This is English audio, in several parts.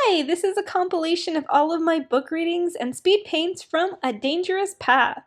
Hi, this is a compilation of all of my book readings and speed paints from A Dangerous Path.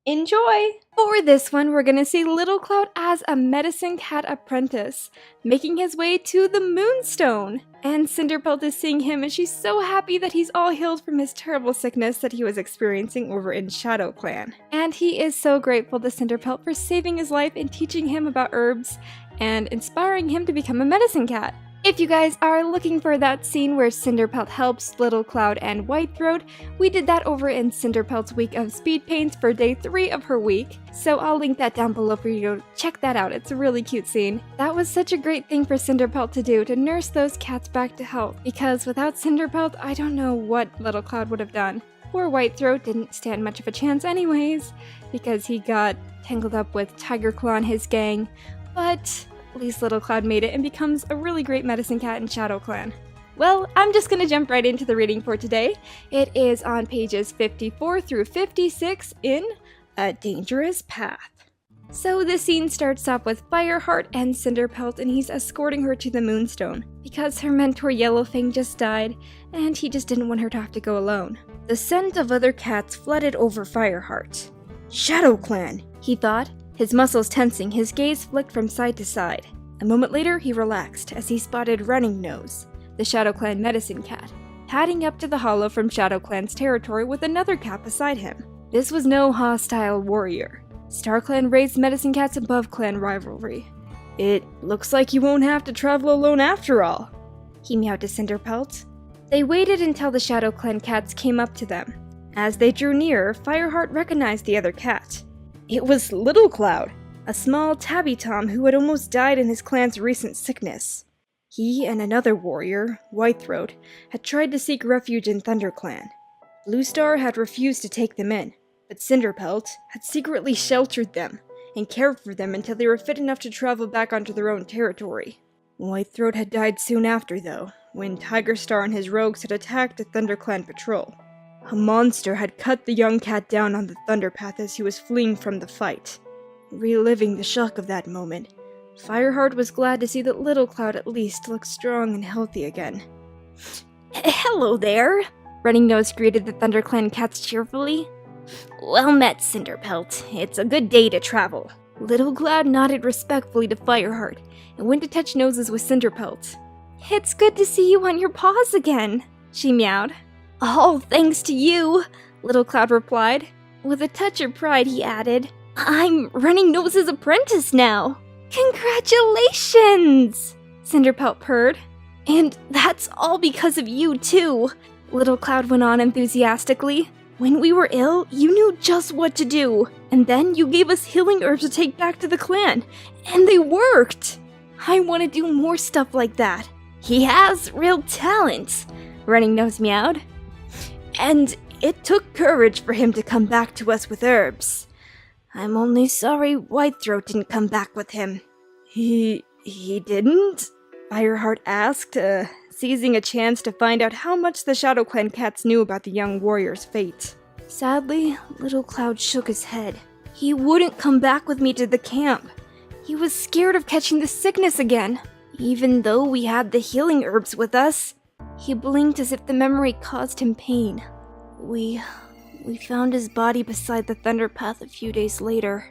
Enjoy! For this one, we're gonna see Little Cloud as a medicine cat apprentice, making his way to the Moonstone. And Cinderpelt is seeing him and she's so happy that he's all healed from his terrible sickness that he was experiencing over in Shadow Clan. And he is so grateful to Cinderpelt for saving his life and teaching him about herbs and inspiring him to become a medicine cat. If you guys are looking for that scene where Cinderpelt helps Little Cloud and Whitethroat, we did that over in Cinderpelt's week of speed paints for day 3 of her week, so I'll link that down below for you to check that out. It's a really cute scene. That was such a great thing for Cinderpelt to do, to nurse those cats back to health, because without Cinderpelt, I don't know what Little Cloud would have done. Poor Whitethroat didn't stand much of a chance anyways, because he got tangled up with Tiger Claw and his gang, but at least Little Cloud made it and becomes a really great medicine cat in Shadow Clan. Well, I'm just gonna jump right into the reading for today. It is on pages 54 through 56 in A Dangerous Path. So the scene starts off with Fireheart and Cinderpelt, and he's escorting her to the Moonstone because her mentor Yellowfang just died and he just didn't want her to have to go alone. The scent of other cats flooded over Fireheart. Shadow Clan, he thought. His muscles tensing, his gaze flicked from side to side. A moment later, he relaxed as he spotted Running Nose, the Shadow Clan medicine cat, padding up to the hollow from Shadow Clan's territory with another cat beside him. This was no hostile warrior. Star Clan raised medicine cats above clan rivalry. It looks like you won't have to travel alone after all, he meowed to Cinderpelt. They waited until the Shadow Clan cats came up to them. As they drew nearer, Fireheart recognized the other cat. It was Little Cloud, a small tabby tom who had almost died in his clan's recent sickness. He and another warrior, Whitethroat, had tried to seek refuge in ThunderClan. Bluestar had refused to take them in, but Cinderpelt had secretly sheltered them and cared for them until they were fit enough to travel back onto their own territory. Whitethroat had died soon after, though, when Tigerstar and his rogues had attacked a ThunderClan patrol. A monster had cut the young cat down on the Thunderpath as he was fleeing from the fight. Reliving the shock of that moment, Fireheart was glad to see that Little Cloud at least looked strong and healthy again. Hello there! Running Nose greeted the ThunderClan cats cheerfully. Well met, Cinderpelt. It's a good day to travel. Little Cloud nodded respectfully to Fireheart and went to touch noses with Cinderpelt. It's good to see you on your paws again, she meowed. All thanks to you, Little Cloud replied. With a touch of pride, he added, I'm Running Nose's apprentice now. Congratulations! Cinderpelt purred. And that's all because of you, too, Little Cloud went on enthusiastically. When we were ill, you knew just what to do, and then you gave us healing herbs to take back to the clan, and they worked! I want to do more stuff like that. He has real talent, Running Nose meowed. And it took courage for him to come back to us with herbs. I'm only sorry Whitethroat didn't come back with him. He didn't? Fireheart asked, seizing a chance to find out how much the Shadow Clan cats knew about the young warrior's fate. Sadly, Little Cloud shook his head. He wouldn't come back with me to the camp. He was scared of catching the sickness again, even though we had the healing herbs with us. He blinked as if the memory caused him pain. We found his body beside the Thunderpath a few days later.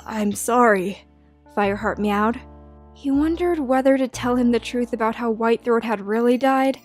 I'm sorry, Fireheart meowed. He wondered whether to tell him the truth about how Whitethroat had really died,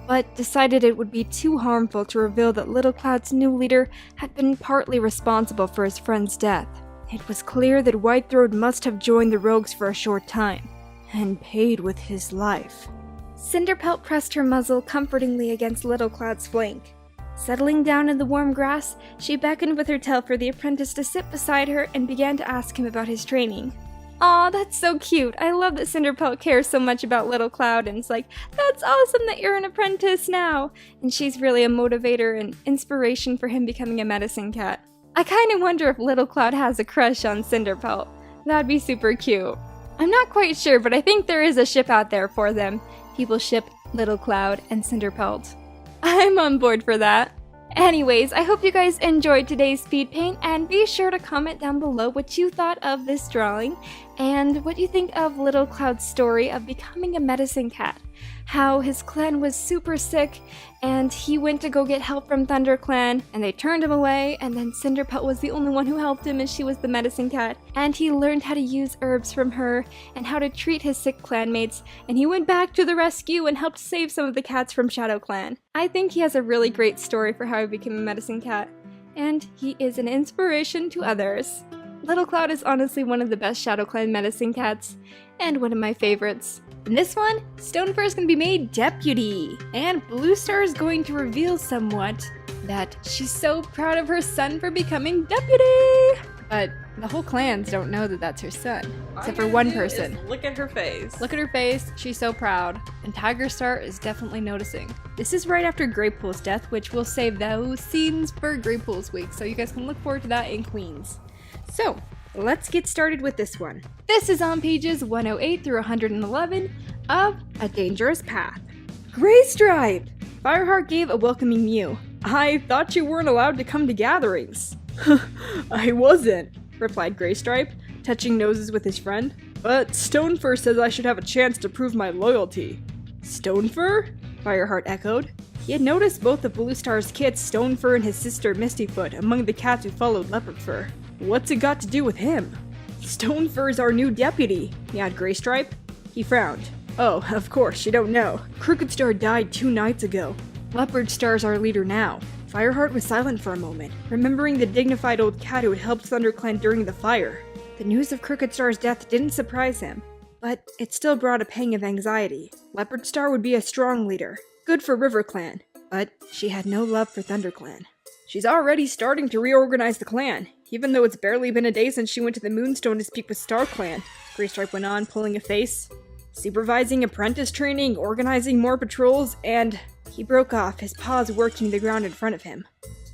but decided it would be too harmful to reveal that Little Cloud's new leader had been partly responsible for his friend's death. It was clear that Whitethroat must have joined the rogues for a short time, and paid with his life. Cinderpelt pressed her muzzle comfortingly against Little Cloud's flank. Settling down in the warm grass, she beckoned with her tail for the apprentice to sit beside her and began to ask him about his training. Aw, that's so cute. I love that Cinderpelt cares so much about Little Cloud and it's like, that's awesome that you're an apprentice now. And she's really a motivator and inspiration for him becoming a medicine cat. I kind of wonder if Little Cloud has a crush on Cinderpelt. That'd be super cute. I'm not quite sure, but I think there is a ship out there for them. People ship Little Cloud and Cinderpelt. I'm on board for that. Anyways, I hope you guys enjoyed today's speed paint, and be sure to comment down below what you thought of this drawing and what you think of Little Cloud's story of becoming a medicine cat. how his clan was super sick and he went to go get help from ThunderClan and they turned him away, and then Cinderpelt was the only one who helped him and she was the medicine cat, and he learned how to use herbs from her and how to treat his sick clanmates, and he went back to the rescue and helped save some of the cats from Shadow Clan. I think he has a really great story for how he became a medicine cat, and he is an inspiration to others. Little Cloud is honestly one of the best Shadow Clan medicine cats, and one of my favorites. In this one, Stonefur is going to be made deputy, and Blue Star is going to reveal somewhat that she's so proud of her son for becoming deputy! But the whole clans don't know that that's her son, except for one person. Look at her face. Look at her face, she's so proud, and Tiger Star is definitely noticing. This is right after Greypool's death, which we'll save those scenes for Greypool's week, so you guys can look forward to that in Queens. So, let's get started with this one. This is on pages 108 through 111 of A Dangerous Path. Graystripe! Fireheart gave a welcoming mew. I thought you weren't allowed to come to gatherings. I wasn't, replied Graystripe, touching noses with his friend. but Stonefur says I should have a chance to prove my loyalty. Stonefur? Fireheart echoed. He had noticed both of Blue Star's kids, Stonefur and his sister Mistyfoot, among the cats who followed Leopardfur. What's it got to do with him? Stonefur's our new deputy, yawned Graystripe. He frowned. Oh, of course, you don't know. Crooked Star died 2 nights ago. Leopard Star's our leader now. Fireheart was silent for a moment, remembering the dignified old cat who had helped ThunderClan during the fire. The news of Crooked Star's death didn't surprise him, but it still brought a pang of anxiety. Leopard Star would be a strong leader, good for RiverClan, but she had no love for ThunderClan. She's already starting to reorganize the clan, even though it's barely been a day since she went to the Moonstone to speak with StarClan, Graystripe went on, pulling a face. Supervising apprentice training, organizing more patrols, and... He broke off, his paws working the ground in front of him.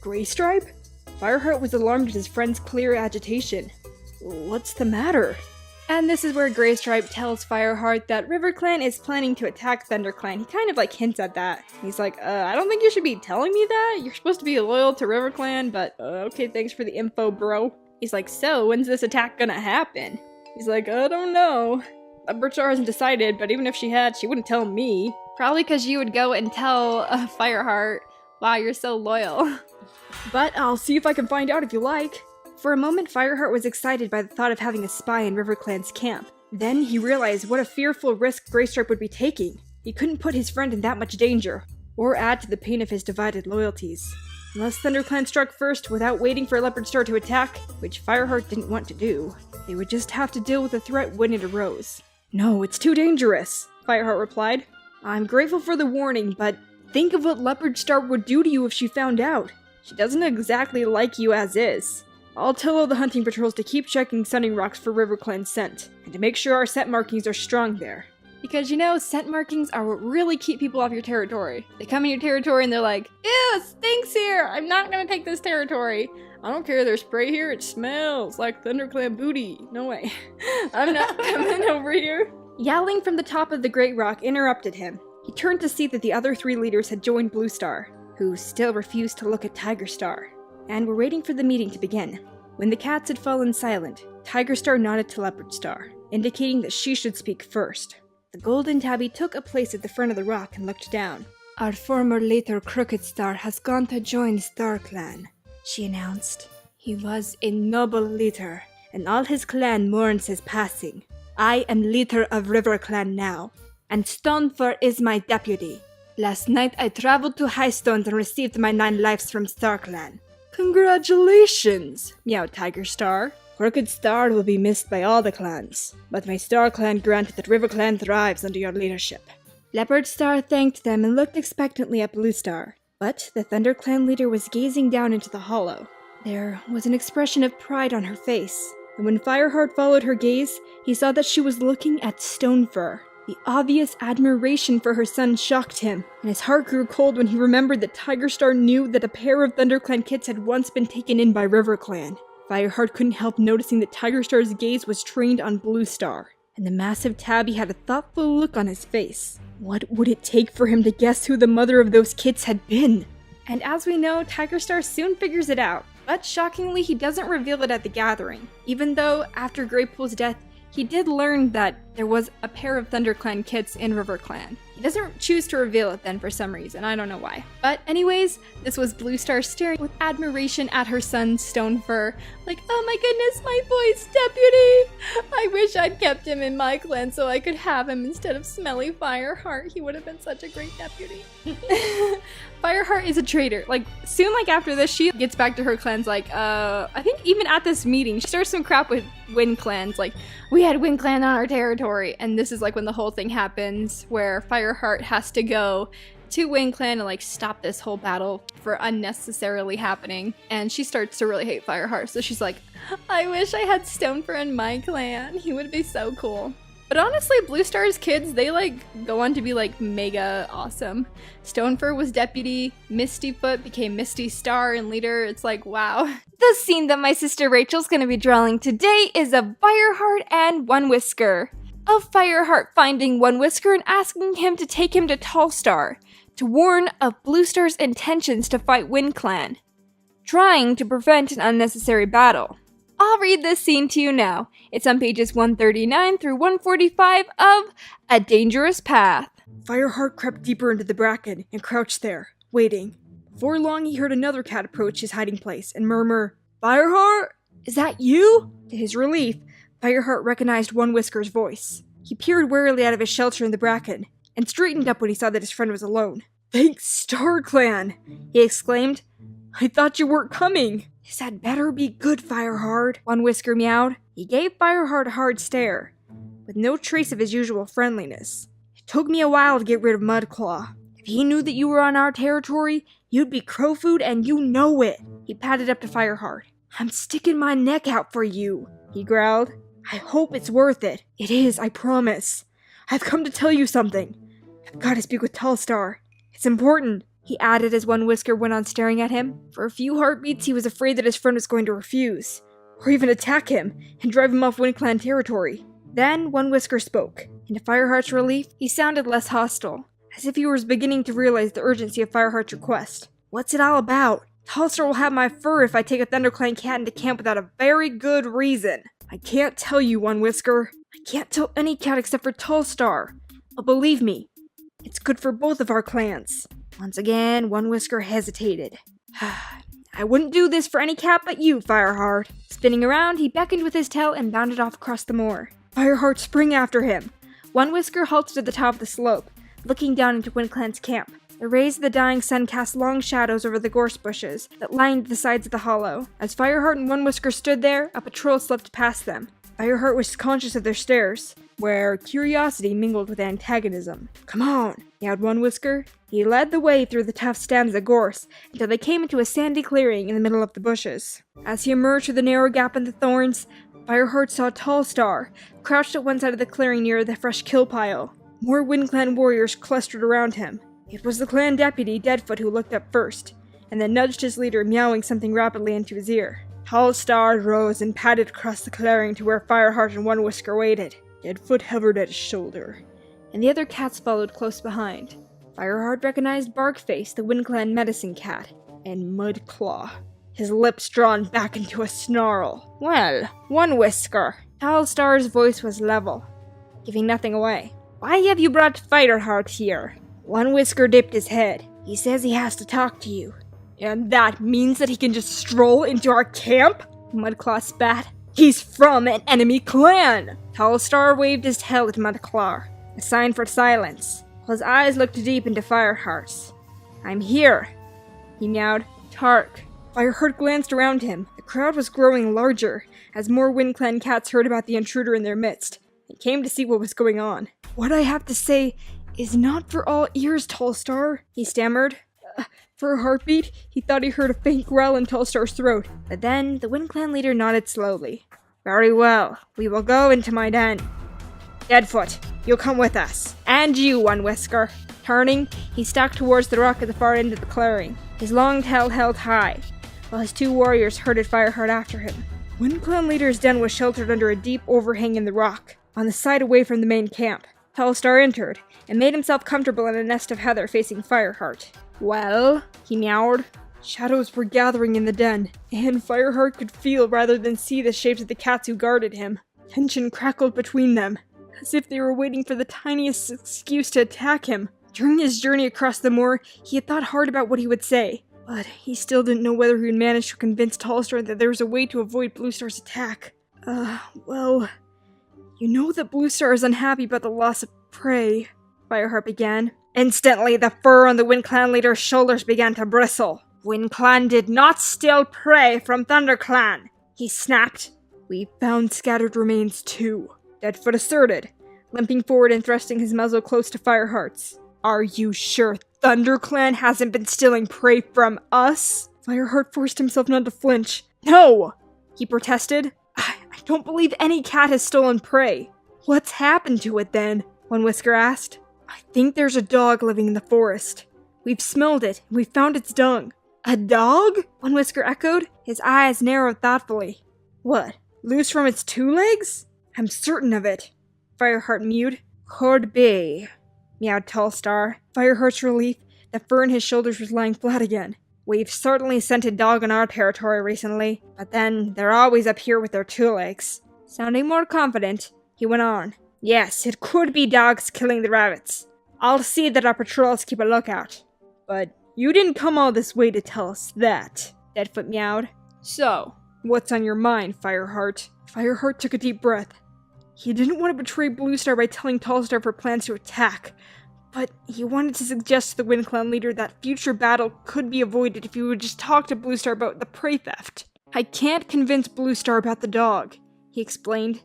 Graystripe? Fireheart was alarmed at his friend's clear agitation. What's the matter? And this is where Graystripe tells Fireheart that RiverClan is planning to attack ThunderClan. He kind of hints at that. He's like, I don't think you should be telling me that. You're supposed to be loyal to RiverClan, but okay, thanks for the info, bro. He's like, so when's this attack gonna happen? He's like, I don't know. Leopard Star hasn't decided, but even if she had, she wouldn't tell me. Probably because you would go and tell Fireheart, wow, you're so loyal. But I'll see if I can find out if you like. For a moment, Fireheart was excited by the thought of having a spy in RiverClan's camp. Then he realized what a fearful risk Graystripe would be taking. He couldn't put his friend in that much danger, or add to the pain of his divided loyalties. Unless ThunderClan struck first without waiting for Leopard Star to attack, which Fireheart didn't want to do, they would just have to deal with the threat when it arose. No, it's too dangerous, Fireheart replied. I'm grateful for the warning, but think of what Leopard Star would do to you if she found out. She doesn't exactly like you as is. I'll tell all the hunting patrols to keep checking Sunning Rocks for RiverClan's scent, and to make sure our scent markings are strong there. Because, you know, scent markings are what really keep people off your territory. They come in your territory and they're like, ew, it stinks here! I'm not gonna take this territory! I don't care, there's spray here, it smells like ThunderClan booty. No way. I'm not coming over here. Yowling from the top of the Great Rock interrupted him. He turned to see that the other 3 leaders had joined Blue Star, who still refused to look at Tiger Star, and were waiting for the meeting to begin. When the cats had fallen silent, Tiger Star nodded to Leopard Star, indicating that she should speak first. The golden tabby took a place at the front of the rock and looked down. Our former leader Crooked Star has gone to join StarClan, she announced. He was a noble leader, and all his clan mourns his passing. I am leader of RiverClan now, and Stonefur is my deputy. Last night I traveled to Highstone and received my 9 lives from StarClan. Congratulations, meowed Tiger Star. Crooked Star will be missed by all the clans, but my StarClan granted that RiverClan thrives under your leadership. Leopard Star thanked them and looked expectantly at Blue Star, but the ThunderClan leader was gazing down into the hollow. There was an expression of pride on her face, and when Fireheart followed her gaze, he saw that she was looking at Stonefur. The obvious admiration for her son shocked him, and his heart grew cold when he remembered that Tiger Star knew that a pair of ThunderClan kits had once been taken in by RiverClan. Fireheart couldn't help noticing that Tiger Star's gaze was trained on Blue Star, and the massive tabby had a thoughtful look on his face. What would it take for him to guess who the mother of those kits had been? And as we know, Tiger Star soon figures it out, but shockingly he doesn't reveal it at the gathering, even though after Greypool's death, he did learn that there was a pair of ThunderClan kits in RiverClan. He doesn't choose to reveal it then for some reason. I don't know why. But anyways, this was Blue Star staring with admiration at her son Stonefur. Like, oh my goodness, my boy's deputy! I wish I'd kept him in my clan so I could have him instead of smelly Fireheart. He would have been such a great deputy. Fireheart is a traitor. Like, soon like after this, she gets back to her clans like, I think even at this meeting, she starts some crap with Wind clans. Like, we had Wind clan on our territory. And this is like when the whole thing happens where Fireheart has to go to Wind clan and like stop this whole battle for unnecessarily happening. And she starts to really hate Fireheart. So she's like, I wish I had Stonefur in my clan. He would be so cool. But honestly, Blue Star's kids, they like go on to be like mega awesome. Stonefur was deputy, Mistyfoot became Misty Star and leader. It's like, wow. The scene that my sister Rachel's gonna be drawing today is of Fireheart and One Whisker. Of Fireheart finding One Whisker and asking him to take him to Tallstar to warn of Blue Star's intentions to fight Wind Clan, trying to prevent an unnecessary battle. I'll read this scene to you now. It's on pages 139 through 145 of A Dangerous Path. Fireheart crept deeper into the bracken and crouched there, waiting. Before long, he heard another cat approach his hiding place and murmur, Fireheart? Is that you? To his relief, Fireheart recognized One Whisker's voice. He peered warily out of his shelter in the bracken and straightened up when he saw that his friend was alone. Thanks, Star Clan! He exclaimed. I thought you weren't coming. This had better be good, Fireheart, One Whisker meowed. He gave Fireheart a hard stare, with no trace of his usual friendliness. It took me a while to get rid of Mudclaw. If he knew that you were on our territory, you'd be crow food and you know it. He padded up to Fireheart. I'm sticking my neck out for you, he growled. I hope it's worth it. It is, I promise. I've come to tell you something. I've got to speak with Tallstar. It's important, he added as One Whisker went on staring at him. For a few heartbeats, he was afraid that his friend was going to refuse, or even attack him and drive him off Wind Clan territory. Then One Whisker spoke, and to Fireheart's relief, he sounded less hostile, as if he was beginning to realize the urgency of Fireheart's request. What's it all about? Tallstar will have my fur if I take a ThunderClan cat into camp without a very good reason. I can't tell you, One Whisker. I can't tell any cat except for Tallstar. But believe me, it's good for both of our clans. Once again, One Whisker hesitated. I wouldn't do this for any cat but you, Fireheart. Spinning around, he beckoned with his tail and bounded off across the moor. Fireheart sprang after him. One Whisker halted at the top of the slope, looking down into Wind Clan's camp. The rays of the dying sun cast long shadows over the gorse bushes that lined the sides of the hollow. As Fireheart and One Whisker stood there, a patrol slipped past them. Fireheart was conscious of their stares, where curiosity mingled with antagonism. Come on, yelled One Whisker. He led the way through the tough stems of gorse until they came into a sandy clearing in the middle of the bushes. As he emerged through the narrow gap in the thorns, Fireheart saw Tallstar, crouched at one side of the clearing near the fresh kill pile. More Wind Clan warriors clustered around him. It was the clan deputy, Deadfoot, who looked up first, and then nudged his leader, meowing something rapidly into his ear. Tallstar rose and padded across the clearing to where Fireheart and One Whisker waited. Deadfoot hovered at his shoulder, and the other cats followed close behind. Fireheart recognized Barkface, the Wind Clan medicine cat, and Mudclaw, his lips drawn back into a snarl. Well, One Whisker. Tallstar's voice was level, giving nothing away. Why have you brought Fireheart here? One Whisker dipped his head. He says he has to talk to you. And that means that he can just stroll into our camp? Mudclaw spat. He's from an enemy clan! Tallstar waved his tail at Mudclaw, a sign for silence, while his eyes looked deep into Fireheart's. I'm here, he meowed. Tark. Fireheart glanced around him. The crowd was growing larger as more Wind Clan cats heard about the intruder in their midst and came to see what was going on. What I have to say is not for all ears, Tallstar, he stammered. For a heartbeat, he thought he heard a faint growl in Tallstar's throat. But then, the Wind Clan leader nodded slowly. Very well, we will go into my den. Deadfoot, you'll come with us. And you, One Whisker. Turning, he stalked towards the rock at the far end of the clearing, his long tail held high, while his two warriors herded Fireheart after him. Wind Clan leader's den was sheltered under a deep overhang in the rock, on the side away from the main camp. Tallstar entered, and made himself comfortable in a nest of heather facing Fireheart. Well, he meowed. Shadows were gathering in the den, and Fireheart could feel rather than see the shapes of the cats who guarded him. Tension crackled between them. as if they were waiting for the tiniest excuse to attack him. During his journey across the moor, he had thought hard about what he would say, but he still didn't know whether he would manage to convince Tallstar that there was a way to avoid Bluestar's attack. Well, you know that Bluestar is unhappy about the loss of prey, Fireheart began. Instantly, the fur on the WindClan leader's shoulders began to bristle. WindClan did not steal prey from ThunderClan, he snapped. We found scattered remains too, Deadfoot asserted, limping forward and thrusting his muzzle close to Fireheart's. Are you sure ThunderClan hasn't been stealing prey from us? Fireheart forced himself not to flinch. No, he protested. I don't believe any cat has stolen prey. What's happened to it then? One Whisker asked. I think there's a dog living in the forest. We've smelled it, and we found its dung. A dog? One Whisker echoed, his eyes narrowed thoughtfully. What, loose from its 2 legs? I'm certain of it. Fireheart mewed. Could be, meowed Tallstar. Fireheart's relief, the fur on his shoulders was lying flat again. We've certainly sent a dog on our territory recently, but then they're always up here with their 2 legs. Sounding more confident, he went on. Yes, it could be dogs killing the rabbits. I'll see that our patrols keep a lookout. But you didn't come all this way to tell us that, Deadfoot meowed. So, what's on your mind, Fireheart? Fireheart took a deep breath. He didn't want to betray Bluestar by telling Tallstar of her plans to attack, but he wanted to suggest to the WindClan leader that future battle could be avoided if he would just talk to Bluestar about the prey theft. I can't convince Bluestar about the dog, he explained.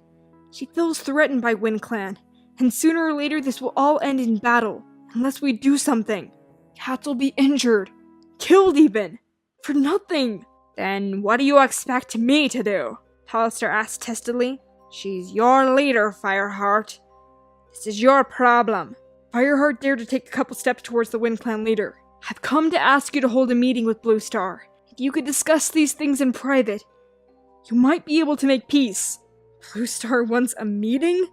She feels threatened by WindClan, and sooner or later this will all end in battle, unless we do something. Cats will be injured, killed even, for nothing. Then what do you expect me to do? Tallstar asked testily. She's your leader, Fireheart. This is your problem. Fireheart dared to take a couple steps towards the WindClan leader. I've come to ask you to hold a meeting with Bluestar. If you could discuss these things in private, you might be able to make peace. Bluestar wants a meeting?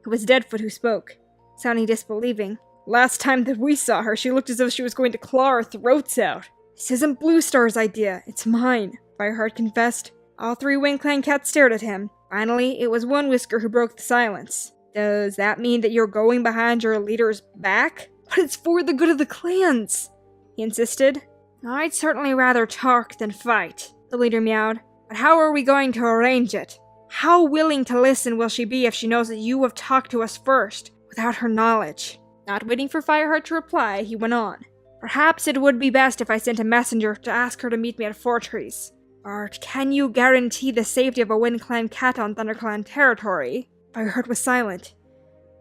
It was Deadfoot who spoke, sounding disbelieving. Last time that we saw her, she looked as though she was going to claw our throats out. This isn't Bluestar's idea, it's mine, Fireheart confessed. All 3 WindClan cats stared at him. Finally, it was One Whisker who broke the silence. Does that mean that you're going behind your leader's back? But it's for the good of the clans, he insisted. I'd certainly rather talk than fight, the leader meowed. But how are we going to arrange it? How willing to listen will she be if she knows that you have talked to us first, without her knowledge? Not waiting for Fireheart to reply, he went on. Perhaps it would be best if I sent a messenger to ask her to meet me at Fortress. But can you guarantee the safety of a WindClan cat on ThunderClan territory? Fireheart was silent,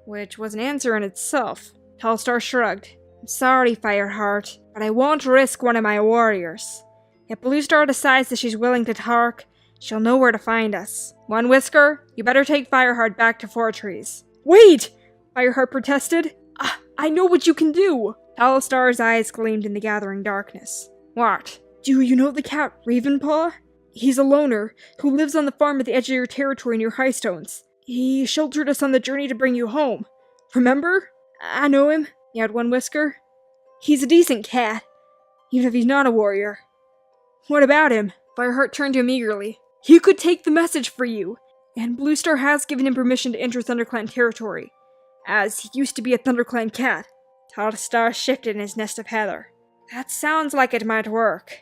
which was an answer in itself. Tallstar shrugged. I'm sorry, Fireheart, but I won't risk one of my warriors. If Bluestar decides that she's willing to talk, she'll know where to find us. One Whisker, you better take Fireheart back to Fortress. Wait! Fireheart protested. I know what you can do! Tallstar's eyes gleamed in the gathering darkness. What? Do you know the cat Ravenpaw? He's a loner, who lives on the farm at the edge of your territory near Highstones. He sheltered us on the journey to bring you home. Remember? I know him, meowed One Whisker. He's a decent cat, even if he's not a warrior. What about him? Fireheart turned to him eagerly. He could take the message for you, and Bluestar has given him permission to enter ThunderClan territory, as he used to be a ThunderClan cat. Tallstar shifted in his nest of heather. That sounds like it might work.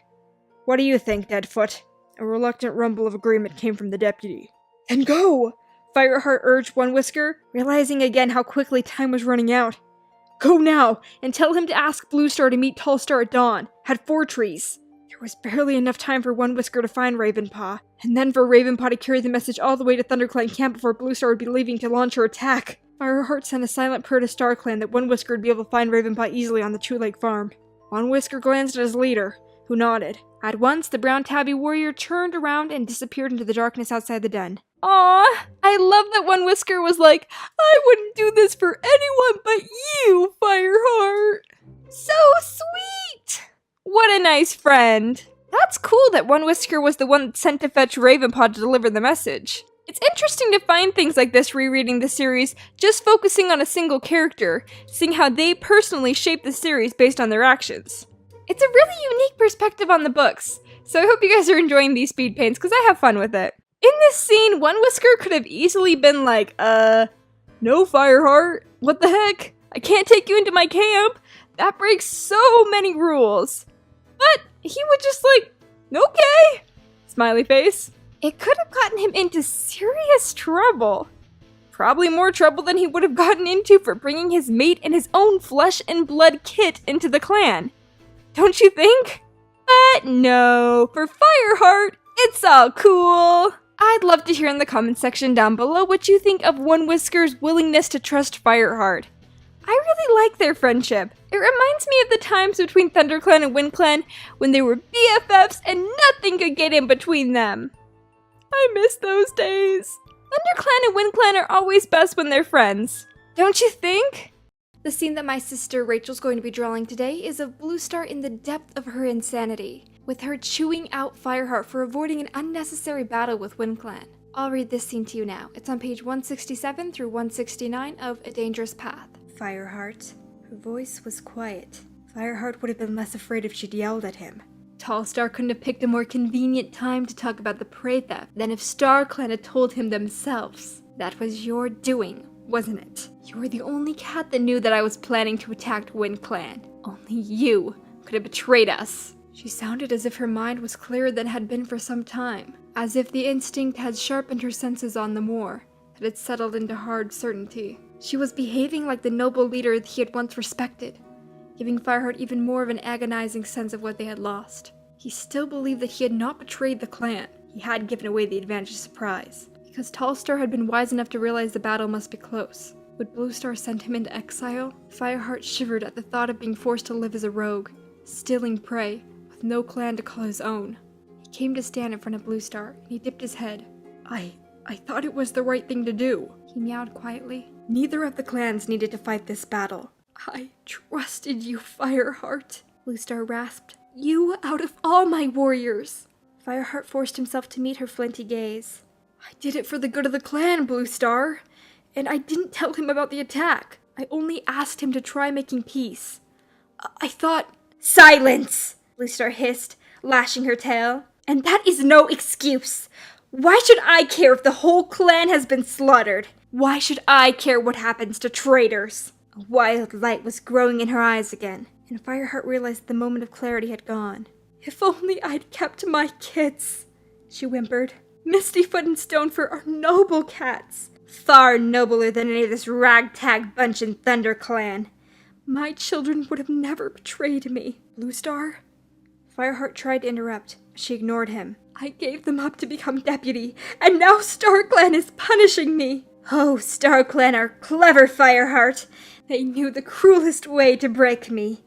What do you think, Deadfoot? A reluctant rumble of agreement came from the deputy. Then go! Fireheart urged One Whisker, realizing again how quickly time was running out. Go now, and tell him to ask Bluestar to meet Tallstar at dawn, at Fortress. There was barely enough time for One Whisker to find Ravenpaw, and then for Ravenpaw to carry the message all the way to ThunderClan camp before Bluestar would be leaving to launch her attack. Fireheart sent a silent prayer to StarClan that One Whisker would be able to find Ravenpaw easily on the Two Lake farm. One Whisker glanced at his leader, who nodded. At once, the brown tabby warrior turned around and disappeared into the darkness outside the den. Aww, I love that One Whisker was like, I wouldn't do this for anyone but you, Fireheart. So sweet! What a nice friend. That's cool that One Whisker was the one sent to fetch Ravenpaw to deliver the message. It's interesting to find things like this rereading the series, just focusing on a single character, seeing how they personally shape the series based on their actions. It's a really unique perspective on the books, so I hope you guys are enjoying these speed paints because I have fun with it. In this scene, One Whisker could have easily been like, No, Fireheart! What the heck? I can't take you into my camp! That breaks so many rules! But he would just okay! Smiley face. It could have gotten him into serious trouble. Probably more trouble than he would have gotten into for bringing his mate and his own flesh and blood kit into the clan. Don't you think? But no, for Fireheart, it's all cool. I'd love to hear in the comment section down below what you think of One Whisker's willingness to trust Fireheart. I really like their friendship. It reminds me of the times between ThunderClan and WindClan when they were BFFs and nothing could get in between them. I miss those days. ThunderClan and WindClan are always best when they're friends. Don't you think? The scene that my sister Rachel's going to be drawing today is of Bluestar in the depth of her insanity, with her chewing out Fireheart for avoiding an unnecessary battle with WindClan. I'll read this scene to you now. It's on page 167 through 169 of A Dangerous Path. Fireheart. Her voice was quiet. Fireheart would have been less afraid if she'd yelled at him. Tallstar couldn't have picked a more convenient time to talk about the prey theft than if StarClan had told him themselves. That was your doing, wasn't it? You were the only cat that knew that I was planning to attack WindClan. Only you could have betrayed us. She sounded as if her mind was clearer than it had been for some time, as if the instinct had sharpened her senses on the moor, that had settled into hard certainty. She was behaving like the noble leader that he had once respected, giving Fireheart even more of an agonizing sense of what they had lost. He still believed that he had not betrayed the clan. He had given away the advantage of surprise, because Tallstar had been wise enough to realize the battle must be close. Would Bluestar send him into exile? Fireheart shivered at the thought of being forced to live as a rogue, stealing prey, with no clan to call his own. He came to stand in front of Bluestar, and he dipped his head. I thought it was the right thing to do, he meowed quietly. Neither of the clans needed to fight this battle. I trusted you, Fireheart, Bluestar rasped. You out of all my warriors. Fireheart forced himself to meet her flinty gaze. I did it for the good of the clan, Bluestar. And I didn't tell him about the attack. I only asked him to try making peace. I thought... Silence! Bluestar hissed, lashing her tail. And that is no excuse. Why should I care if the whole clan has been slaughtered? Why should I care what happens to traitors? A wild light was growing in her eyes again, and Fireheart realized the moment of clarity had gone. If only I'd kept my kids, she whimpered. Mistyfoot and Stonefur are noble cats, far nobler than any of this ragtag bunch in ThunderClan. My children would have never betrayed me. Bluestar? Fireheart tried to interrupt, but she ignored him. I gave them up to become deputy, and now StarClan is punishing me. Oh, StarClan are clever, Fireheart. They knew the cruelest way to break me.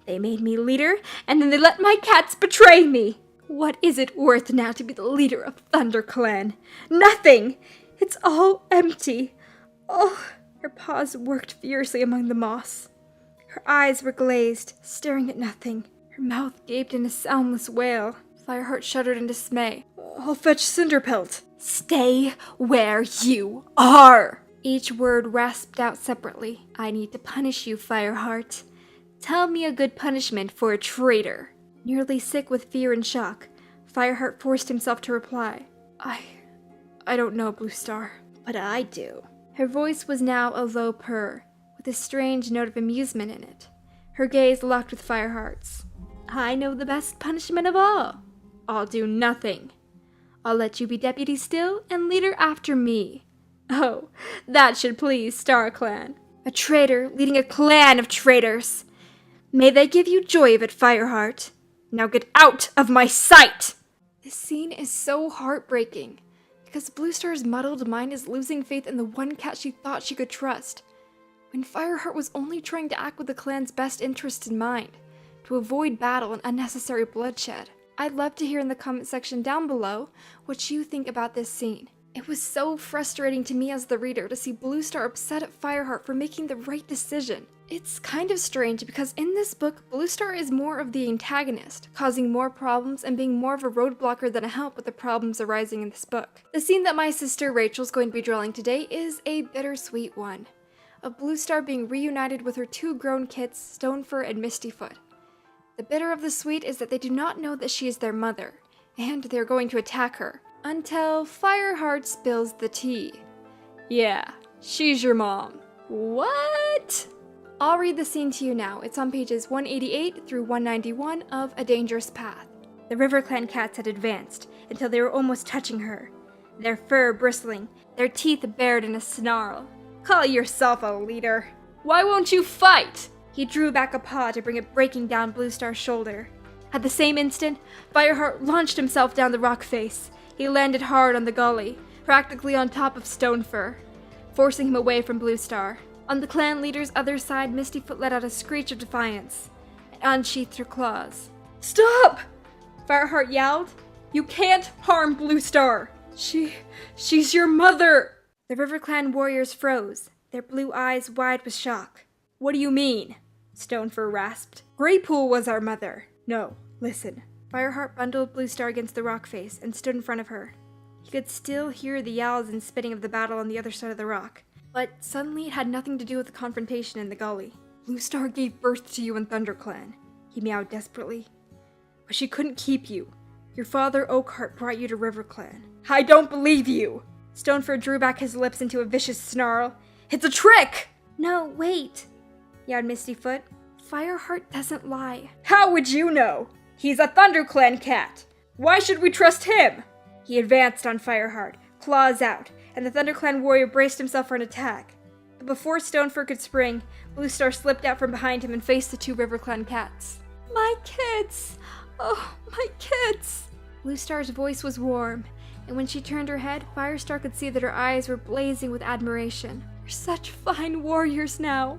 They made me leader, and then they let my cats betray me. What is it worth now to be the leader of ThunderClan? Nothing! It's all empty. Oh, her paws worked fiercely among the moss. Her eyes were glazed, staring at nothing. Her mouth gaped in a soundless wail. Fireheart shuddered in dismay. I'll fetch Cinderpelt. Stay where you are! Each word rasped out separately. I need to punish you, Fireheart. Tell me a good punishment for a traitor. Nearly sick with fear and shock, Fireheart forced himself to reply. I don't know, Bluestar. But I do. Her voice was now a low purr, with a strange note of amusement in it. Her gaze locked with Fireheart's. I know the best punishment of all. I'll do nothing. I'll let you be deputy still and leader after me. Oh, that should please StarClan. A traitor leading a clan of traitors. May they give you joy of it, Fireheart. Now get out of my sight! This scene is so heartbreaking, because Bluestar's muddled mind is losing faith in the one cat she thought she could trust, when Fireheart was only trying to act with the clan's best interest in mind, to avoid battle and unnecessary bloodshed. I'd love to hear in the comment section down below what you think about this scene. It was so frustrating to me as the reader to see Bluestar upset at Fireheart for making the right decision. It's kind of strange because in this book, Bluestar is more of the antagonist, causing more problems and being more of a roadblocker than a help with the problems arising in this book. The scene that my sister Rachel's going to be drawing today is a bittersweet one, of Bluestar being reunited with her two grown kits, Stonefur and Mistyfoot. The bitter of the sweet is that they do not know that she is their mother, and they're going to attack her, until Fireheart spills the tea. Yeah, She's your mom. What? I'll read the scene to you now. It's on pages 188 through 191 of A Dangerous Path. The River Clan cats had advanced until they were almost touching her, their fur bristling, their teeth bared in a snarl. Call yourself a leader. Why won't you fight? He drew back a paw to bring it breaking down Blue Star's shoulder. At the same instant, Fireheart launched himself down the rock face. He landed hard on the gully, practically on top of Stonefur, forcing him away from Blue Star. On the clan leader's other side, Mistyfoot let out a screech of defiance and unsheathed her claws. Stop! Fireheart yelled. You can't harm Blue Star. She's your mother. The River Clan warriors froze, their blue eyes wide with shock. What do you mean? Stonefur rasped. Greypool was our mother. No, listen. Fireheart bundled Blue Star against the rock face and stood in front of her. He could still hear the yells and spitting of the battle on the other side of the rock, but suddenly it had nothing to do with the confrontation in the gully. Blue Star gave birth to you in ThunderClan, he meowed desperately. But she couldn't keep you. Your father, Oakheart, brought you to RiverClan. I don't believe you! Stonefur drew back his lips into a vicious snarl. It's a trick! No, wait, yelled Mistyfoot. Fireheart doesn't lie. How would you know? He's a ThunderClan cat. Why should we trust him? He advanced on Fireheart, claws out, and the ThunderClan warrior braced himself for an attack. But before Stonefur could spring, Blue Star slipped out from behind him and faced the two RiverClan cats. My kids! Oh, my kids! Blue Star's voice was warm, and when she turned her head, Firestar could see that her eyes were blazing with admiration. You're such fine warriors now.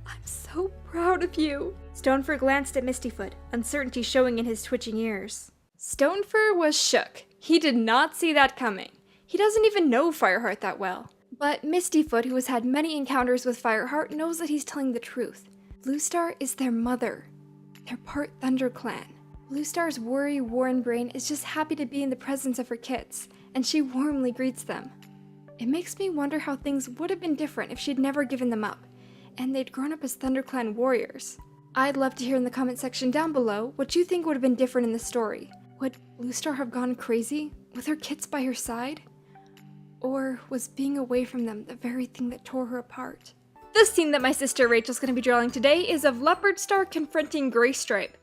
I'm so proud of you. Stonefur glanced at Mistyfoot, uncertainty showing in his twitching ears. Stonefur was shook. He did not see that coming. He doesn't even know Fireheart that well. But Mistyfoot, who has had many encounters with Fireheart, knows that he's telling the truth. Blue Star is their mother. They're part ThunderClan. Blue Star's worry-worn brain is just happy to be in the presence of her kids, and she warmly greets them. It makes me wonder how things would have been different if she'd never given them up, and they'd grown up as ThunderClan warriors. I'd love to hear in the comment section down below what you think would have been different in the story. Would Blue Star have gone crazy with her kids by her side? Or was being away from them the very thing that tore her apart? The scene that my sister Rachel's going to be drawing today is of Leopard Star confronting Greystripe,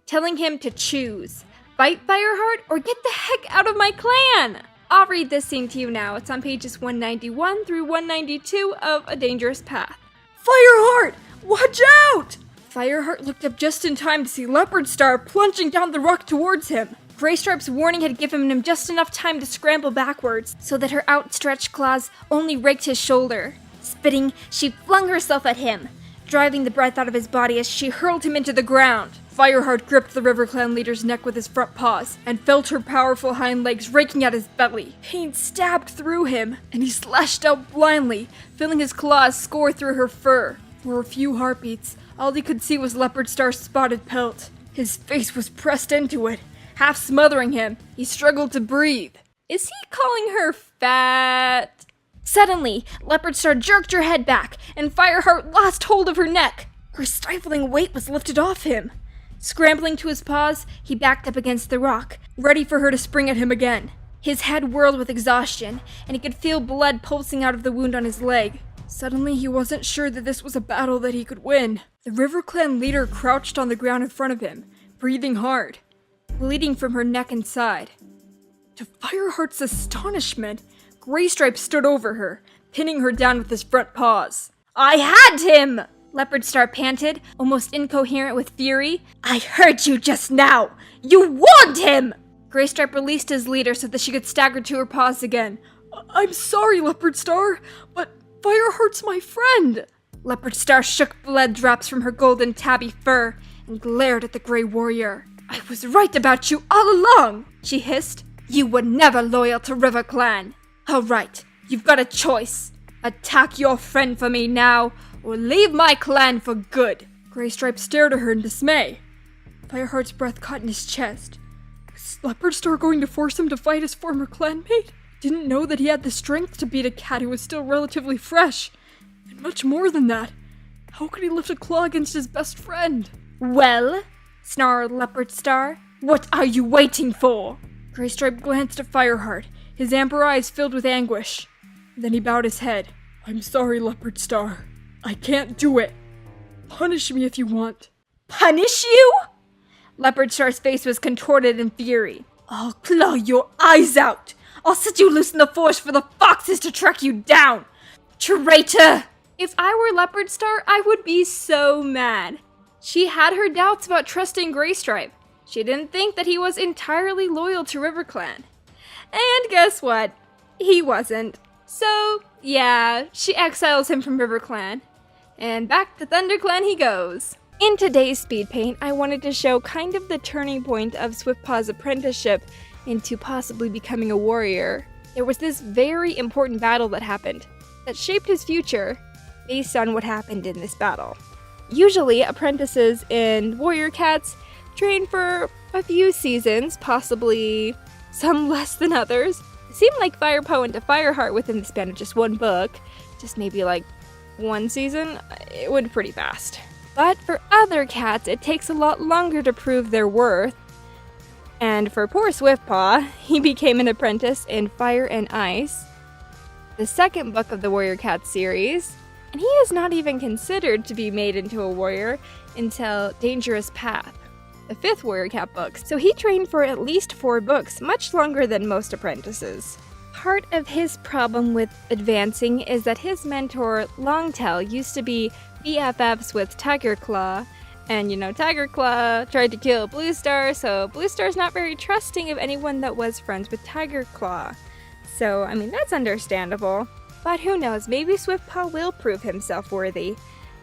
telling him to choose, fight Fireheart or get the heck out of my clan! I'll read this scene to you now. It's on pages 191 through 192 of A Dangerous Path. Fireheart! Watch out! Fireheart looked up just in time to see Leopard Star plunging down the rock towards him. Greystripe's warning had given him just enough time to scramble backwards, so that her outstretched claws only raked his shoulder. Spitting, she flung herself at him, driving the breath out of his body as she hurled him into the ground. Fireheart gripped the RiverClan leader's neck with his front paws, and felt her powerful hind legs raking at his belly. Pain stabbed through him, and he slashed out blindly, feeling his claws score through her fur. For a few heartbeats, all he could see was Leopard Star's spotted pelt. His face was pressed into it, half smothering him. He struggled to breathe. Is he calling her fat? Suddenly, Leopard Star jerked her head back, and Fireheart lost hold of her neck. Her stifling weight was lifted off him. Scrambling to his paws, he backed up against the rock, ready for her to spring at him again. His head whirled with exhaustion, and he could feel blood pulsing out of the wound on his leg. Suddenly, he wasn't sure that this was a battle that he could win. The RiverClan leader crouched on the ground in front of him, breathing hard, bleeding from her neck and side. To Fireheart's astonishment, Greystripe stood over her, pinning her down with his front paws. I had him! Leopard Star panted, almost incoherent with fury. I heard you just now! You warned him! Greystripe released his leader so that she could stagger to her paws again. I'm sorry, Leopard Star, but Fireheart's my friend! Leopard Star shook blood drops from her golden tabby fur and glared at the Grey Warrior. I was right about you all along, she hissed. You were never loyal to RiverClan. All right, you've got a choice. Attack your friend for me now, or leave my clan for good. Greystripe stared at her in dismay. Fireheart's breath caught in his chest. Was Leopard Star going to force him to fight his former clanmate? Didn't know that he had the strength to beat a cat who was still relatively fresh. And much more than that, how could he lift a claw against his best friend? Well, snarled Leopard Star, what are you waiting for? Greystripe glanced at Fireheart, his amber eyes filled with anguish. Then he bowed his head. I'm sorry, Leopard Star. I can't do it. Punish me if you want. Punish you? Leopard Star's face was contorted in fury. I'll claw your eyes out. I'll set you loose in the forest for the foxes to track you down. Traitor! If I were Leopard Star, I would be so mad. She had her doubts about trusting Graystripe. She didn't think that he was entirely loyal to RiverClan. And guess what? He wasn't. So, yeah, she exiles him from RiverClan. And back to ThunderClan he goes. In today's speed paint, I wanted to show kind of the turning point of Swiftpaw's apprenticeship into possibly becoming a warrior. There was this very important battle that happened that shaped his future based on what happened in this battle. Usually, apprentices in Warrior Cats train for a few seasons, possibly some less than others. It seemed like Firepaw went to Fireheart within the span of just one book, just maybe like one season. It went pretty fast. But for other cats, it takes a lot longer to prove their worth. And for poor Swiftpaw, he became an apprentice in Fire and Ice, the second book of the Warrior Cat series, and he is not even considered to be made into a warrior until Dangerous Path, the fifth Warrior Cat book. So he trained for at least 4 books, much longer than most apprentices. Part of his problem with advancing is that his mentor, Longtail, used to be BFFs with Tiger Claw, and Tiger Claw tried to kill Blue Star, so Blue Star's not very trusting of anyone that was friends with Tiger Claw. So, that's understandable. But who knows, maybe Swiftpaw will prove himself worthy.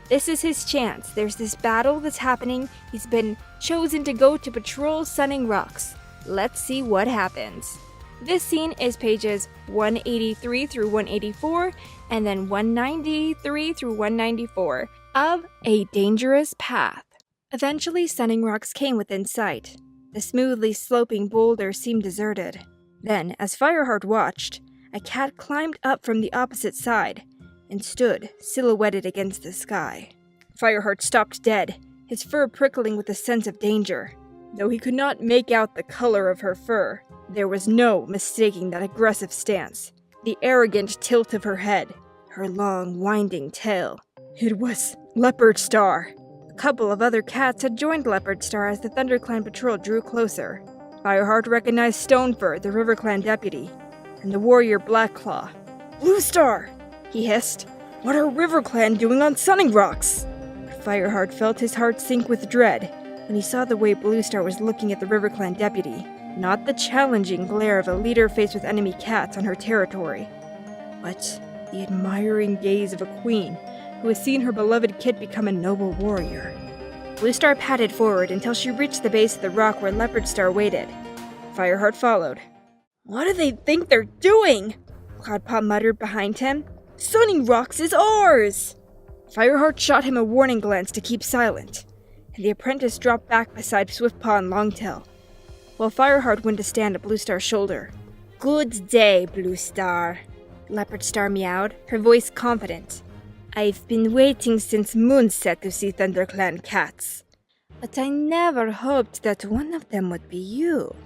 This is his chance. There's this battle that's happening. He's been chosen to go to patrol Sunning Rocks. Let's see what happens. This scene is pages 183 through 184, and then 193 through 194 of A Dangerous Path. Eventually, Sunning Rocks came within sight. The smoothly sloping boulders seemed deserted. Then, as Fireheart watched, a cat climbed up from the opposite side and stood silhouetted against the sky. Fireheart stopped dead, his fur prickling with a sense of danger. Though he could not make out the color of her fur, there was no mistaking that aggressive stance, the arrogant tilt of her head, her long, winding tail. It was Leopard Star. A couple of other cats had joined Leopard Star as the ThunderClan patrol drew closer. Fireheart recognized Stonefur, the RiverClan deputy, and the warrior Blackclaw. "Blue Star!" he hissed. "What are RiverClan doing on Sunning Rocks?" But Fireheart felt his heart sink with dread when he saw the way Blue Star was looking at the RiverClan deputy, not the challenging glare of a leader faced with enemy cats on her territory, but the admiring gaze of a queen who has seen her beloved kit become a noble warrior. Blue Star padded forward until she reached the base of the rock where Leopard Star waited. Fireheart followed. "What do they think they're doing?" Cloudpaw muttered behind him. "Sunning Rocks is ours!" Fireheart shot him a warning glance to keep silent, and the apprentice dropped back beside Swiftpaw and Longtail, while Fireheart went to stand at Blue Star's shoulder. "Good day, Blue Star," Leopard Star meowed, her voice confident. "I've been waiting since moonset to see ThunderClan cats, but I never hoped that one of them would be you."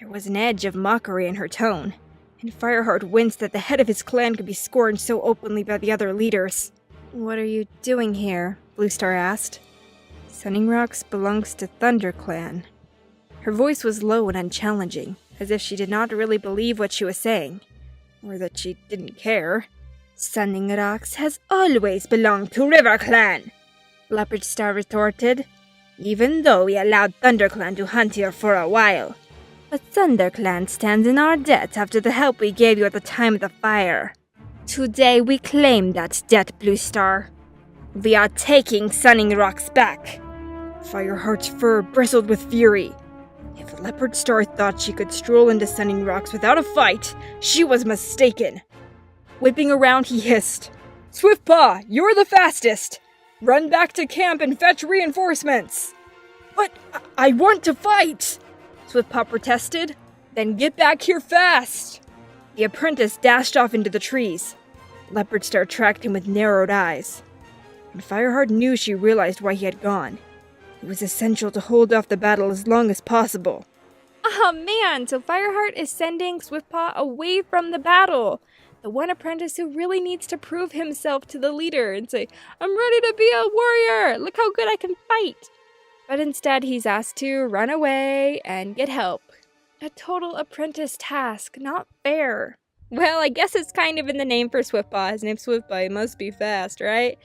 There was an edge of mockery in her tone, and Fireheart winced that the head of his clan could be scorned so openly by the other leaders. "What are you doing here?" Blue Star asked. "Sunning Rocks belongs to ThunderClan." Her voice was low and unchallenging, as if she did not really believe what she was saying, or that she didn't care. "Sunning Rocks has always belonged to RiverClan," Leopard Star retorted, "even though we allowed ThunderClan to hunt here for a while. But ThunderClan stands in our debt after the help we gave you at the time of the fire. Today we claim that debt, Blue Star. We are taking Sunning Rocks back." Fireheart's fur bristled with fury. If Leopard Star thought she could stroll into Sunning Rocks without a fight, she was mistaken. Whipping around, he hissed, "Swiftpaw, you're the fastest! Run back to camp and fetch reinforcements!" "But I want to fight!" Swiftpaw protested. "Then get back here fast!" The apprentice dashed off into the trees. Leopard Star tracked him with narrowed eyes. And Fireheart knew she realized why he had gone. It was essential to hold off the battle as long as possible. Oh man, so Fireheart is sending Swiftpaw away from the battle. the one apprentice who really needs to prove himself to the leader and say, "I'm ready to be a warrior! Look how good I can fight!" But instead, he's asked to run away and get help. A total apprentice task, not fair. Well, I guess it's kind of in the name for Swiftpaw. His name's Swiftpaw, he must be fast, right?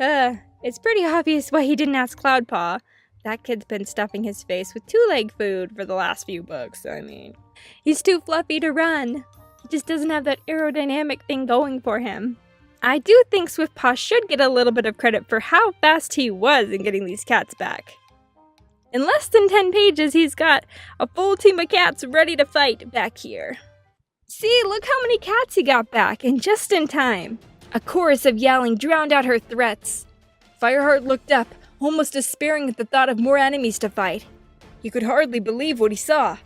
It's pretty obvious why he didn't ask Cloudpaw. That kid's been stuffing his face with two-leg food for the last few books, I mean. He's too fluffy to run. He just doesn't have that aerodynamic thing going for him. I do think Swiftpaw should get a little bit of credit for how fast he was in getting these cats back. In less than 10 pages, he's got a full team of cats ready to fight back here. See, look how many cats he got back, and just in time. A chorus of yelling drowned out her threats. Fireheart looked up, almost despairing at the thought of more enemies to fight. He could hardly believe what he saw.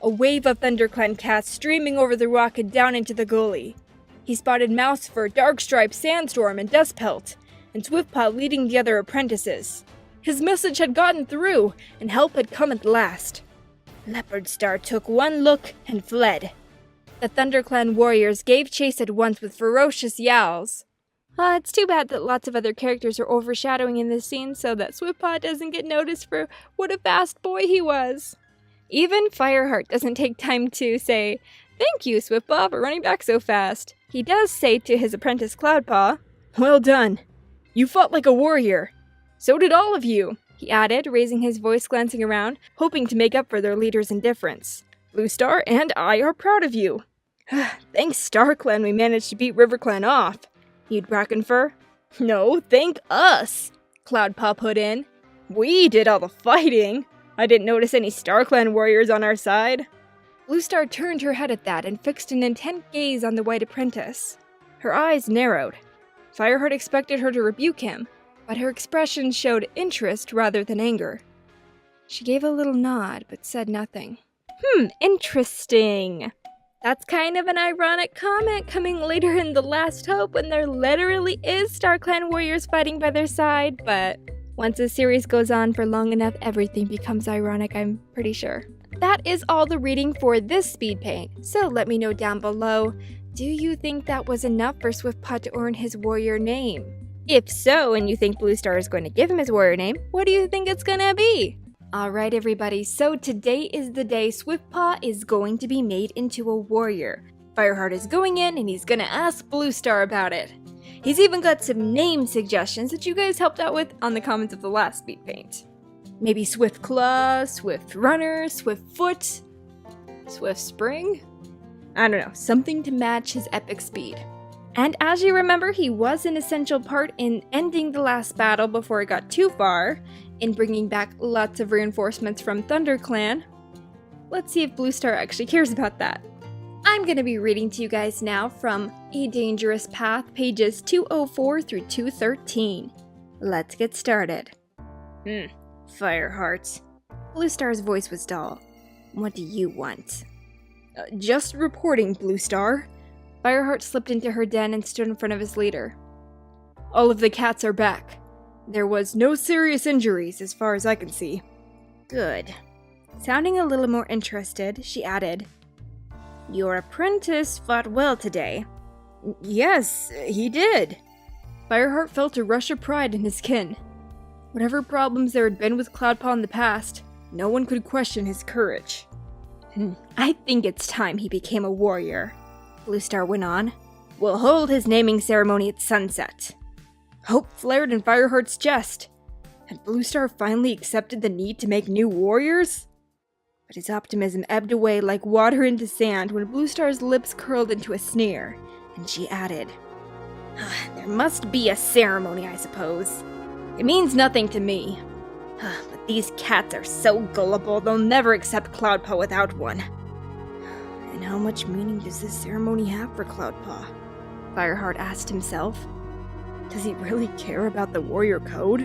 A wave of ThunderClan cats streaming over the rock and down into the gully. He spotted Mousefur, Darkstripe, Sandstorm, and Dustpelt, and Swiftpaw leading the other apprentices. His message had gotten through, and help had come at last. Leopardstar took one look and fled. The ThunderClan warriors gave chase at once with ferocious yowls. It's too bad that lots of other characters are overshadowing in this scene so that Swiftpaw doesn't get noticed for what a fast boy he was. Even Fireheart doesn't take time to say, "Thank you, Swiftpaw, for running back so fast." He does say to his apprentice Cloudpaw, "Well done. You fought like a warrior. So did all of you," he added, raising his voice, glancing around, hoping to make up for their leader's indifference. "Bluestar and I are proud of you." "Thanks StarClan we managed to beat RiverClan off," mewed Brackenfur. "No, thank us," Cloudpaw put in. "We did all the fighting. I didn't notice any StarClan warriors on our side." Bluestar turned her head at that and fixed an intent gaze on the white apprentice. Her eyes narrowed. Fireheart expected her to rebuke him, but her expression showed interest rather than anger. She gave a little nod, but said nothing. Interesting. That's kind of an ironic comment coming later in The Last Hope when there literally is StarClan warriors fighting by their side, but once a series goes on for long enough, everything becomes ironic, I'm pretty sure. That is all the reading for this speed paint, so let me know down below, do you think that was enough for Swiftpaw to earn his warrior name? If so, and you think Bluestar is going to give him his warrior name, what do you think it's gonna be? Alright everybody, so today is the day Swiftpaw is going to be made into a warrior. Fireheart is going in and he's gonna ask Bluestar about it. He's even got some name suggestions that you guys helped out with on the comments of the last speed paint. Maybe Swiftclaw, Swift Runner, Swiftfoot, Swift Spring? I don't know, something to match his epic speed. And as you remember, he was an essential part in ending the last battle before it got too far, in bringing back lots of reinforcements from ThunderClan. Let's see if Bluestar actually cares about that. I'm going to be reading to you guys now from A Dangerous Path, pages 204 through 213. Let's get started. Fireheart. Bluestar's voice was dull. What do you want? Just reporting, Bluestar. Fireheart slipped into her den and stood in front of his leader. All of the cats are back. There was no serious injuries, as far as I can see. Good. Sounding a little more interested, she added, Your apprentice fought well today. Yes, he did. Fireheart felt a rush of pride in his kin. Whatever problems there had been with Cloudpaw in the past, no one could question his courage. I think it's time he became a warrior, Bluestar went on. We'll hold his naming ceremony at sunset. Hope flared in Fireheart's chest. Had Bluestar finally accepted the need to make new warriors? But his optimism ebbed away like water into sand when Bluestar's lips curled into a sneer, and she added, There must be a ceremony, I suppose. It means nothing to me. But these cats are so gullible they'll never accept Cloudpaw without one. And how much meaning does this ceremony have for Cloudpaw? Fireheart asked himself. Does he really care about the warrior code?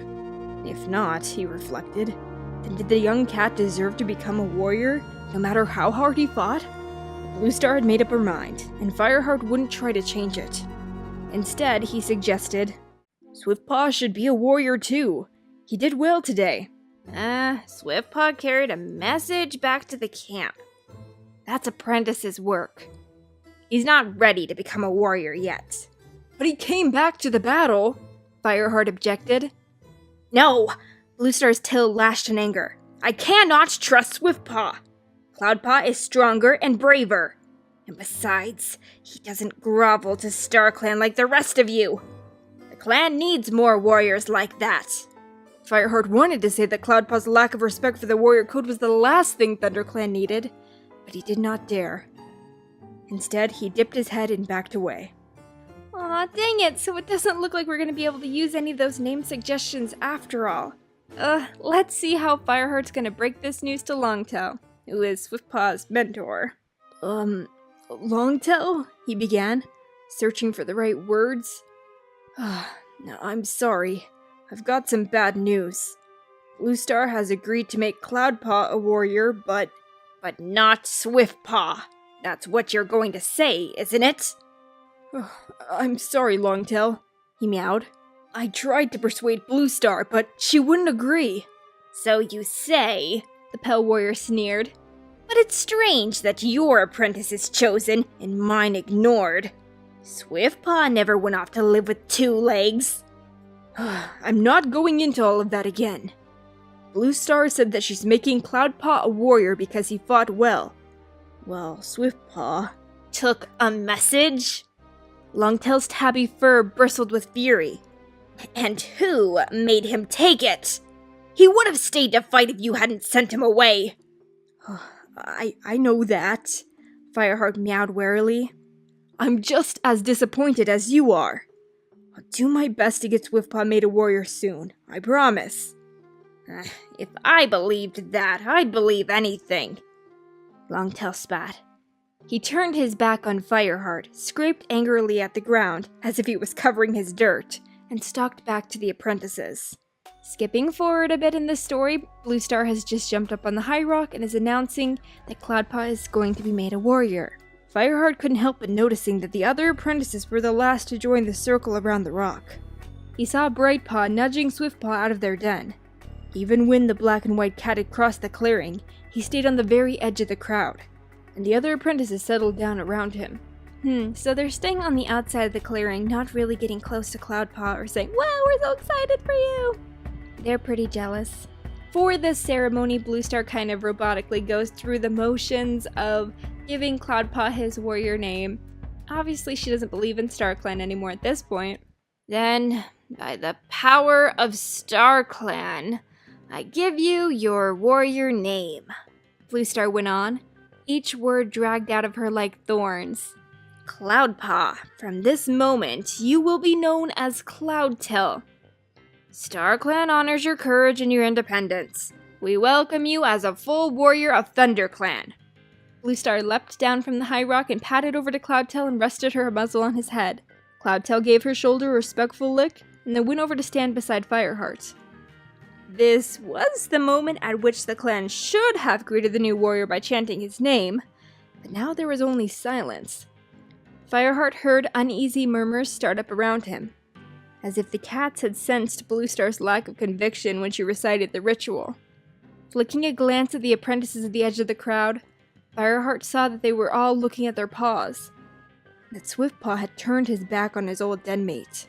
If not, he reflected, then did the young cat deserve to become a warrior, no matter how hard he fought? Bluestar had made up her mind, and Fireheart wouldn't try to change it. Instead, he suggested, Swiftpaw should be a warrior too. He did well today. Swiftpaw carried a message back to the camp. That's apprentice's work. He's not ready to become a warrior yet. But he came back to the battle, Fireheart objected. No! Bluestar's tail lashed in anger. I cannot trust Swiftpaw. Cloudpaw is stronger and braver. And besides, he doesn't grovel to StarClan like the rest of you. The clan needs more warriors like that. Fireheart wanted to say that Cloudpaw's lack of respect for the warrior code was the last thing ThunderClan needed, but he did not dare. Instead, he dipped his head and backed away. Aw, dang it, so it doesn't look like we're gonna be able to use any of those name suggestions after all. Let's see how Fireheart's gonna break this news to Longtail, who is Swiftpaw's mentor. Longtail? He began, searching for the right words. No, I'm sorry. I've got some bad news. Bluestar has agreed to make Cloudpaw a warrior, but not Swiftpaw. That's what you're going to say, isn't it? I'm sorry, Longtail, he meowed. I tried to persuade Bluestar, but she wouldn't agree. So you say, the Pale Warrior sneered. But it's strange that your apprentice is chosen and mine ignored. Swiftpaw never went off to live with 2 legs. I'm not going into all of that again. Bluestar said that she's making Cloudpaw a warrior because he fought well. Well, Swiftpaw took a message? Longtail's tabby fur bristled with fury. And who made him take it? He would have stayed to fight if you hadn't sent him away. I know that, Fireheart meowed warily. I'm just as disappointed as you are. I'll do my best to get Swiftpaw made a warrior soon, I promise. If I believed that, I'd believe anything. Longtail spat. He turned his back on Fireheart, scraped angrily at the ground as if he was covering his dirt, and stalked back to the apprentices. Skipping forward a bit in the story, Bluestar has just jumped up on the high rock and is announcing that Cloudpaw is going to be made a warrior. Fireheart couldn't help but noticing that the other apprentices were the last to join the circle around the rock. He saw Brightpaw nudging Swiftpaw out of their den. Even when the black and white cat had crossed the clearing, he stayed on the very edge of the crowd, and the other apprentices settled down around him. So they're staying on the outside of the clearing, not really getting close to Cloudpaw or saying, "Wow, we're so excited for you!" They're pretty jealous. For this ceremony, Bluestar kind of robotically goes through the motions of giving Cloudpaw his warrior name. Obviously, she doesn't believe in StarClan anymore at this point. Then, by the power of StarClan, I give you your warrior name, Bluestar went on, each word dragged out of her like thorns. Cloudpaw, from this moment, you will be known as Cloudtail. StarClan honors your courage and your independence. We welcome you as a full warrior of ThunderClan. Bluestar leapt down from the high rock and padded over to Cloudtail and rested her muzzle on his head. Cloudtail gave her shoulder a respectful lick, and then went over to stand beside Fireheart. This was the moment at which the clan should have greeted the new warrior by chanting his name, but now there was only silence. Fireheart heard uneasy murmurs start up around him, as if the cats had sensed Bluestar's lack of conviction when she recited the ritual. Flicking a glance at the apprentices at the edge of the crowd, Fireheart saw that they were all looking at their paws, that Swiftpaw had turned his back on his old denmate.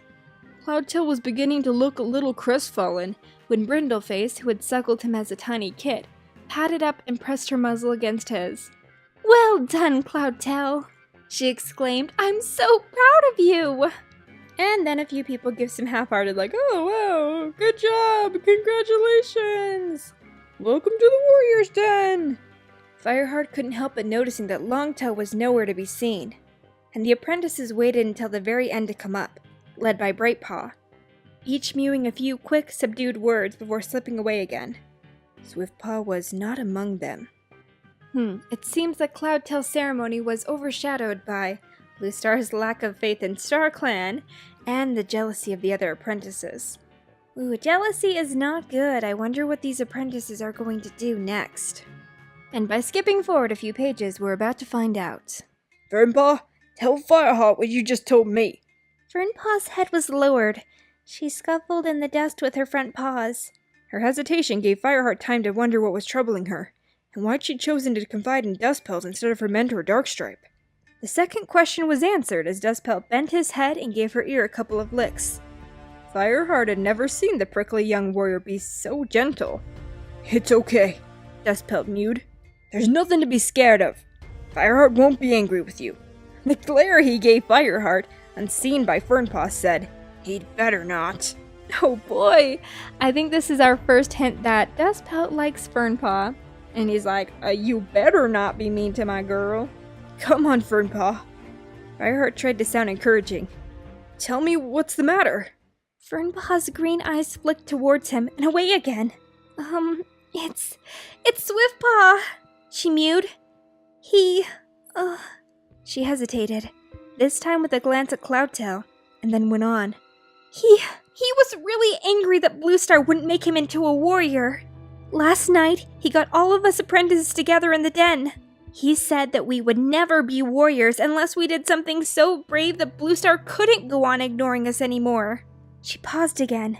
Cloudtail was beginning to look a little crestfallen when Brindleface, who had suckled him as a tiny kid, padded up and pressed her muzzle against his. "Well done, Cloudtail!" she exclaimed. "I'm so proud of you!" And then a few people give some half-hearted like, "Oh, wow, good job, congratulations! Welcome to the Warrior's Den!" Fireheart couldn't help but noticing that Longtail was nowhere to be seen, and the apprentices waited until the very end to come up, led by Brightpaw, each mewing a few quick, subdued words before slipping away again. Swiftpaw was not among them. It seems that Cloudtail's ceremony was overshadowed by Bluestar's lack of faith in StarClan and the jealousy of the other apprentices. Ooh, jealousy is not good. I wonder what these apprentices are going to do next. And by skipping forward a few pages, we're about to find out. "Fernpaw, tell Fireheart what you just told me." Fernpaw's head was lowered. She scuffled in the dust with her front paws. Her hesitation gave Fireheart time to wonder what was troubling her, and why she'd chosen to confide in Dustpelt instead of her mentor Darkstripe. The second question was answered as Dustpelt bent his head and gave her ear a couple of licks. Fireheart had never seen the prickly young warrior be so gentle. It's okay, Dustpelt mewed. There's nothing to be scared of. Fireheart won't be angry with you. The glare he gave Fireheart, unseen by Fernpaw, said, He'd better not. Oh boy, I think this is our first hint that Dustpelt likes Fernpaw. And he's like, you better not be mean to my girl. Come on, Fernpaw. Fireheart tried to sound encouraging. Tell me what's the matter. Fernpaw's green eyes flicked towards him and away again. It's Swiftpaw, she mewed. She hesitated, this time with a glance at Cloudtail, and then went on. He was really angry that Bluestar wouldn't make him into a warrior. Last night, he got all of us apprentices together in the den. He said that we would never be warriors unless we did something so brave that Bluestar couldn't go on ignoring us anymore. She paused again,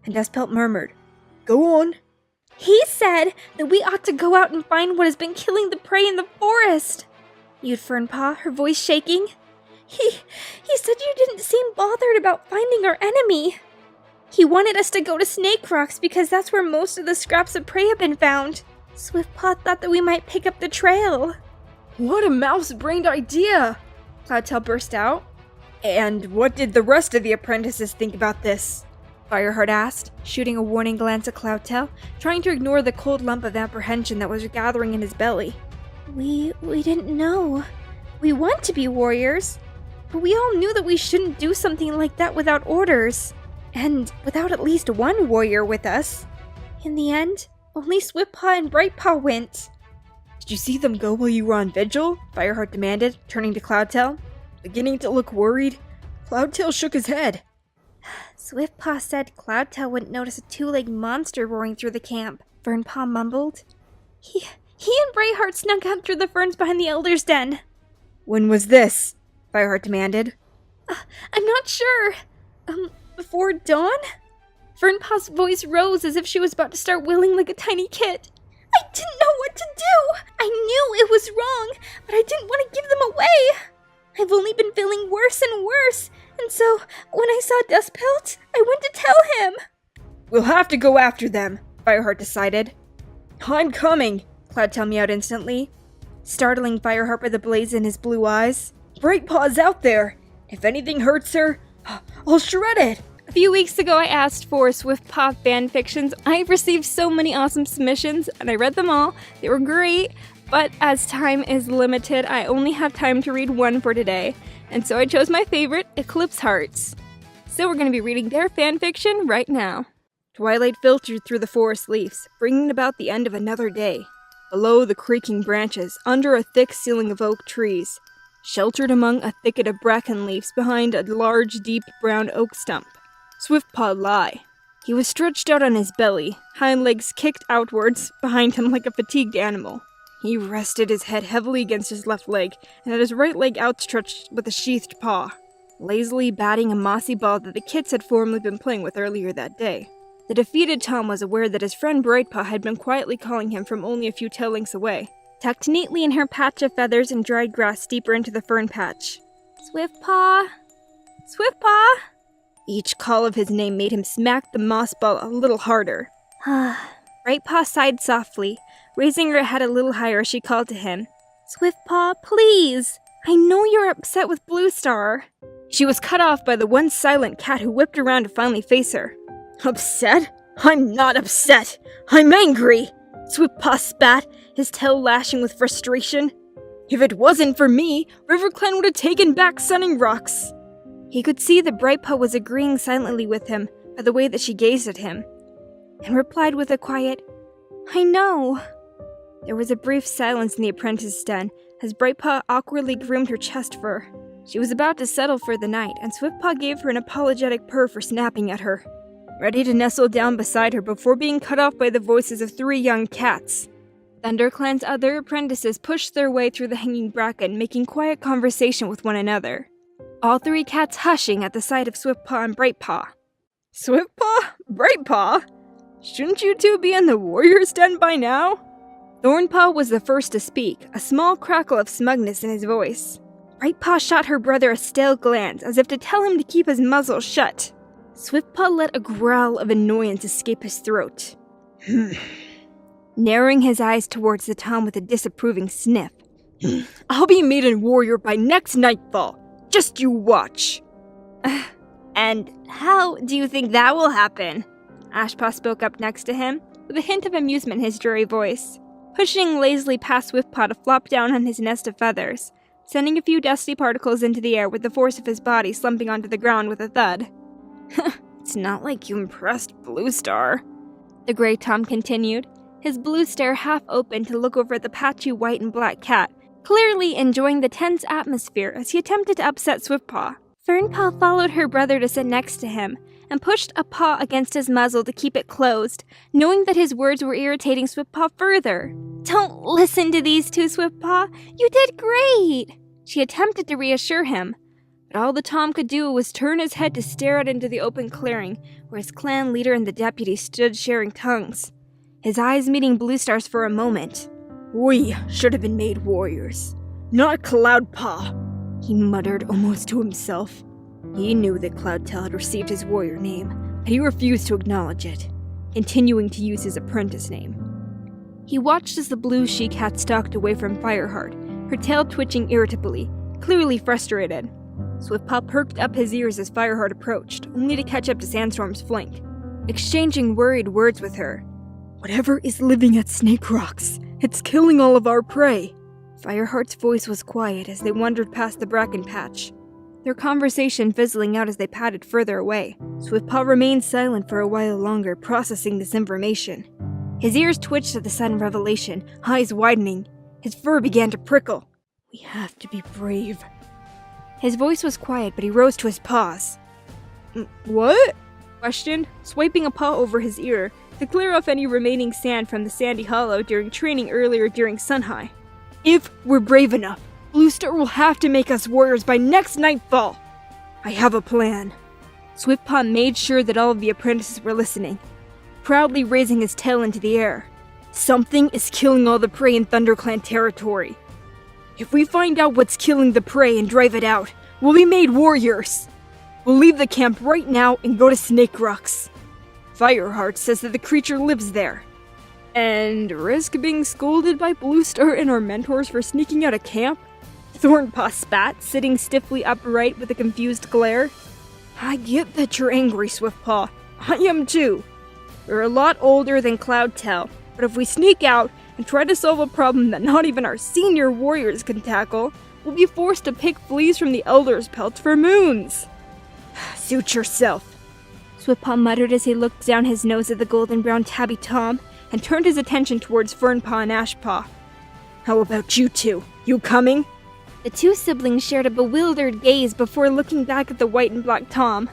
and Dustpelt murmured, Go on. He said that we ought to go out and find what has been killing the prey in the forest, mewed Fernpaw, her voice shaking. He said you didn't seem bothered about finding our enemy. He wanted us to go to Snake Rocks because that's where most of the scraps of prey have been found. Swiftpaw thought that we might pick up the trail. What a mouse-brained idea! Cloudtail burst out. And what did the rest of the apprentices think about this? Fireheart asked, shooting a warning glance at Cloudtail, trying to ignore the cold lump of apprehension that was gathering in his belly. We didn't know. We want to be warriors, but we all knew that we shouldn't do something like that without orders, and without at least one warrior with us. In the end, only Swiftpaw and Brightpaw went. Did you see them go while you were on vigil? Fireheart demanded, turning to Cloudtail. Beginning to look worried, Cloudtail shook his head. Swiftpaw said Cloudtail wouldn't notice a two-legged monster roaring through the camp, Fernpaw mumbled. He and Brightheart snuck out through the ferns behind the Elder's Den. When was this? Fireheart demanded. I'm not sure. Before dawn? Fernpaw's voice rose as if she was about to start wailing like a tiny kid. I didn't know what to do! I knew it was wrong, but I didn't want to give them away! I've only been feeling worse and worse, and so when I saw Dustpelt, I went to tell him. We'll have to go after them, Fireheart decided. I'm coming, Cloudtail meowed instantly, startling Fireheart by the blaze in his blue eyes. Brightpaw's out there. If anything hurts her, I'll shred it. A few weeks ago, I asked for Swiftpaw fanfictions. I received so many awesome submissions, and I read them all. They were great, but as time is limited, I only have time to read one for today, and so I chose my favorite, Eclipse Hearts. So we're going to be reading their fanfiction right now. Twilight filtered through the forest leaves, bringing about the end of another day. Below the creaking branches, under a thick ceiling of oak trees, sheltered among a thicket of bracken leaves behind a large, deep brown oak stump, Swiftpaw lay. He was stretched out on his belly, hind legs kicked outwards behind him like a fatigued animal. He rested his head heavily against his left leg and had his right leg outstretched with a sheathed paw, lazily batting a mossy ball that the kits had formerly been playing with earlier that day. The defeated Tom was aware that his friend Brightpaw had been quietly calling him from only a few tail lengths away, tucked neatly in her patch of feathers and dried grass deeper into the fern patch. Swiftpaw! Swiftpaw! Each call of his name made him smack the moss ball a little harder. Brightpaw sighed softly, raising her head a little higher as she called to him. Swiftpaw, please! I know you're upset with Bluestar. She was cut off by the one silent cat who whipped around to finally face her. Upset? I'm not upset! I'm angry! Swiftpaw spat, his tail lashing with frustration. If it wasn't for me, RiverClan would have taken back Sunning Rocks. He could see that Brightpaw was agreeing silently with him by the way that she gazed at him, and replied with a quiet, I know. There was a brief silence in the apprentice's den as Brightpaw awkwardly groomed her chest fur. She was about to settle for the night, and Swiftpaw gave her an apologetic purr for snapping at her, ready to nestle down beside her before being cut off by the voices of 3 young cats. ThunderClan's other apprentices pushed their way through the hanging bracken, making quiet conversation with one another. All 3 cats hushing at the sight of Swiftpaw and Brightpaw. Swiftpaw? Brightpaw? Shouldn't you 2 be in the warrior's den by now? Thornpaw was the first to speak, a small crackle of smugness in his voice. Brightpaw shot her brother a stale glance, as if to tell him to keep his muzzle shut. Swiftpaw let a growl of annoyance escape his throat, narrowing his eyes towards the Tom with a disapproving sniff. I'll be maiden warrior by next nightfall. Just you watch. And how do you think that will happen? Ashpaw spoke up next to him, with a hint of amusement in his dreary voice, pushing lazily past Swiftpaw to flop down on his nest of feathers, sending a few dusty particles into the air with the force of his body slumping onto the ground with a thud. It's not like you impressed Blue Star, the gray Tom continued, his blue stare half open to look over at the patchy white and black cat, clearly enjoying the tense atmosphere as he attempted to upset Swiftpaw. Fernpaw followed her brother to sit next to him, and pushed a paw against his muzzle to keep it closed, knowing that his words were irritating Swiftpaw further. Don't listen to these two, Swiftpaw. You did great! She attempted to reassure him, but all the Tom could do was turn his head to stare out into the open clearing, where his clan leader and the deputy stood sharing tongues, his eyes meeting Blue Star's for a moment. We should have been made warriors, not Cloudpaw, he muttered almost to himself. He knew that Cloudtail had received his warrior name, but he refused to acknowledge it, continuing to use his apprentice name. He watched as the blue she-cat stalked away from Fireheart, her tail twitching irritably, clearly frustrated. Swiftpaw perked up his ears as Fireheart approached, only to catch up to Sandstorm's flank, exchanging worried words with her. Whatever is living at Snake Rocks, it's killing all of our prey. Fireheart's voice was quiet as they wandered past the bracken patch, their conversation fizzling out as they padded further away. Swiftpaw remained silent for a while longer, processing this information. His ears twitched at the sudden revelation, eyes widening. His fur began to prickle. We have to be brave. His voice was quiet, but he rose to his paws. What? Questioned, swiping a paw over his ear to clear off any remaining sand from the sandy hollow during training earlier during Sun High. If we're brave enough, Blue Star will have to make us warriors by next nightfall. I have a plan. Swiftpaw made sure that all of the apprentices were listening, proudly raising his tail into the air. Something is killing all the prey in ThunderClan territory. If we find out what's killing the prey and drive it out, we'll be made warriors. We'll leave the camp right now and go to Snake Rocks. Fireheart says that the creature lives there. And risk being scolded by Blue Star and our mentors for sneaking out of camp? Thornpaw spat, sitting stiffly upright with a confused glare. I get that you're angry, Swiftpaw. I am too. We're a lot older than Cloudtail, but if we sneak out and try to solve a problem that not even our senior warriors can tackle, we'll be forced to pick fleas from the Elder's pelts for moons. Suit yourself. Swiftpaw muttered as he looked down his nose at the golden brown tabby Tom and turned his attention towards Fernpaw and Ashpaw. How about you two? You coming? The two siblings shared a bewildered gaze before looking back at the white and black Tom.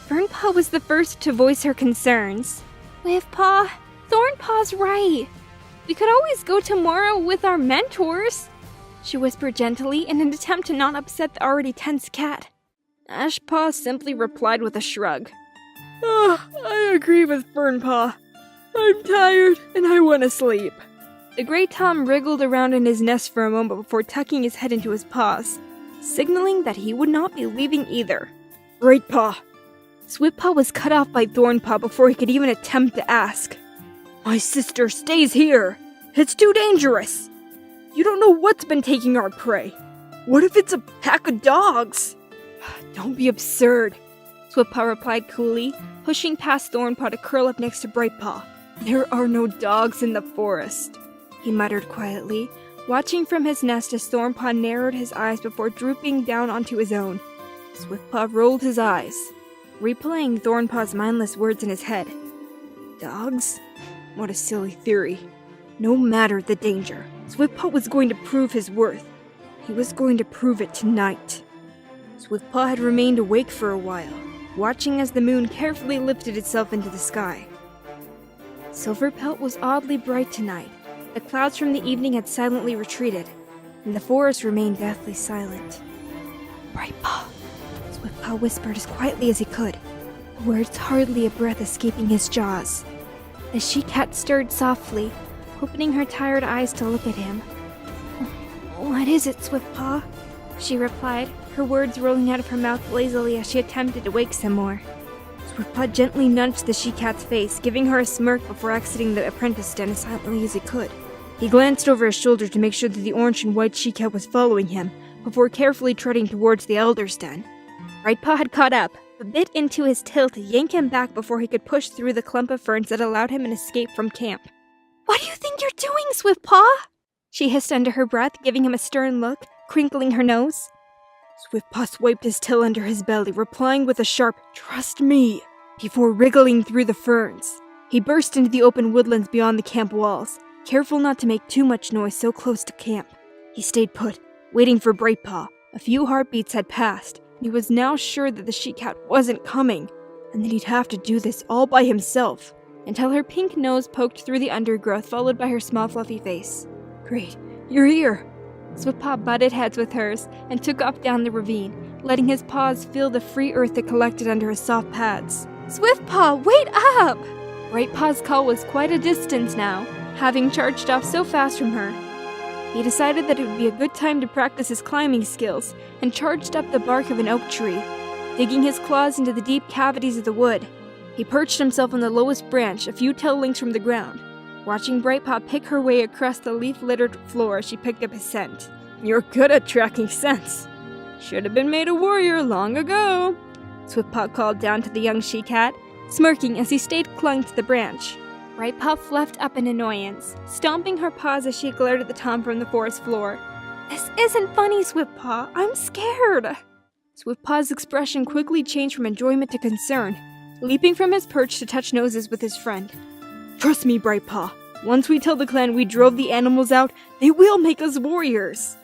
Fernpaw was the first to voice her concerns. Whiffpaw, Thornpaw's right. We could always go tomorrow with our mentors, she whispered gently in an attempt to not upset the already tense cat. Ashpaw simply replied with a shrug. I agree with Fernpaw. I'm tired and I want to sleep. The gray Tom wriggled around in his nest for a moment before tucking his head into his paws, signaling that he would not be leaving either. Brightpaw. Swiftpaw was cut off by Thornpaw before he could even attempt to ask. My sister stays here. It's too dangerous. You don't know what's been taking our prey. What if it's a pack of dogs? Don't be absurd, Swiftpaw replied coolly, pushing past Thornpaw to curl up next to Brightpaw. There are no dogs in the forest, he muttered quietly, watching from his nest as Thornpaw narrowed his eyes before drooping down onto his own. Swiftpaw rolled his eyes, replaying Thornpaw's mindless words in his head. Dogs? What a silly theory. No matter the danger, Swiftpaw was going to prove his worth. He was going to prove it tonight. Swiftpaw had remained awake for a while, watching as the moon carefully lifted itself into the sky. Silverpelt was oddly bright tonight. The clouds from the evening had silently retreated, and the forest remained deathly silent. Brightpaw, Swiftpaw whispered as quietly as he could, the words hardly a breath escaping his jaws. The she-cat stirred softly, opening her tired eyes to look at him. What is it, Swiftpaw? she replied, her words rolling out of her mouth lazily as she attempted to wake some more. Swiftpaw gently nudged the she-cat's face, giving her a smirk before exiting the apprentice den as silently as he could. He glanced over his shoulder to make sure that the orange and white she-cat was following him, before carefully treading towards the elder's den. Brightpaw had caught up, but bit into his tail to yank him back before he could push through the clump of ferns that allowed him an escape from camp. What do you think you're doing, Swiftpaw? She hissed under her breath, giving him a stern look, crinkling her nose. Swiftpaw swiped his tail under his belly, replying with a sharp, "Trust me," before wriggling through the ferns. He burst into the open woodlands beyond the camp walls, careful not to make too much noise so close to camp. He stayed put, waiting for Brightpaw. A few heartbeats had passed, and he was now sure that the she-cat wasn't coming, and that he'd have to do this all by himself, until her pink nose poked through the undergrowth, followed by her small fluffy face. "Great, you're here!" Swiftpaw butted heads with hers and took off down the ravine, letting his paws feel the free earth that collected under his soft pads. "Swiftpaw, wait up!" Brightpaw's call was quite a distance now, having charged off so fast from her. He decided that it would be a good time to practice his climbing skills and charged up the bark of an oak tree, digging his claws into the deep cavities of the wood. He perched himself on the lowest branch, a few tail lengths from the ground, watching Brightpaw pick her way across the leaf-littered floor as she picked up his scent. "You're good at tracking scents. Should have been made a warrior long ago," Swiftpaw called down to the young she-cat, smirking as he stayed clung to the branch. Brightpaw fluffed up in annoyance, stomping her paws as she glared at the tom from the forest floor. "This isn't funny, Swiftpaw. I'm scared." Swiftpaw's expression quickly changed from enjoyment to concern, leaping from his perch to touch noses with his friend. "Trust me, Brightpaw. Once we tell the clan we drove the animals out, they will make us warriors."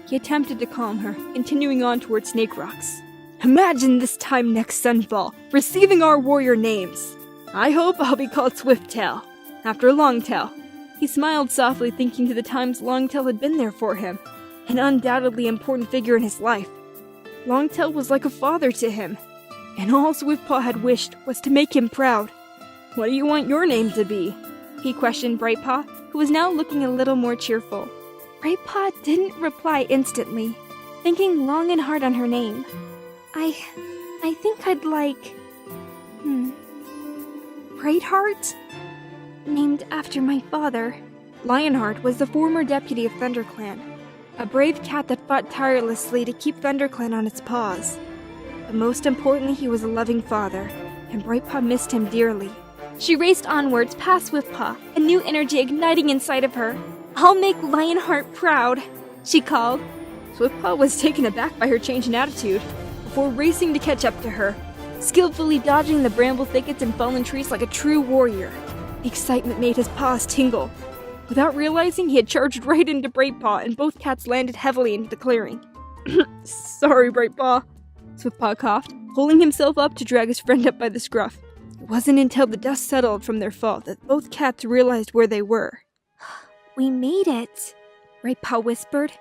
He attempted to calm her, continuing on toward Snake Rocks. "Imagine this time next sunfall, receiving our warrior names. I hope I'll be called Swifttail, after Longtail." He smiled softly, thinking to the times Longtail had been there for him, an undoubtedly important figure in his life. Longtail was like a father to him, and all Swiftpaw had wished was to make him proud. "What do you want your name to be?" he questioned Brightpaw, who was now looking a little more cheerful. Brightpaw didn't reply instantly, thinking long and hard on her name. I think I'd like... Brightheart? Named after my father. Lionheart was the former deputy of ThunderClan, a brave cat that fought tirelessly to keep ThunderClan on its paws. But most importantly, he was a loving father, and Brightpaw missed him dearly. She raced onwards past Swiftpaw, a new energy igniting inside of her. "I'll make Lionheart proud," she called. Swiftpaw was taken aback by her change in attitude, before racing to catch up to her, skillfully dodging the bramble thickets and fallen trees like a true warrior. The excitement made his paws tingle. Without realizing, he had charged right into Brightpaw, and both cats landed heavily into the clearing. "Sorry, Brightpaw," Swiftpaw coughed, pulling himself up to drag his friend up by the scruff. It wasn't until the dust settled from their fall that both cats realized where they were. "We made it," Brightpaw whispered,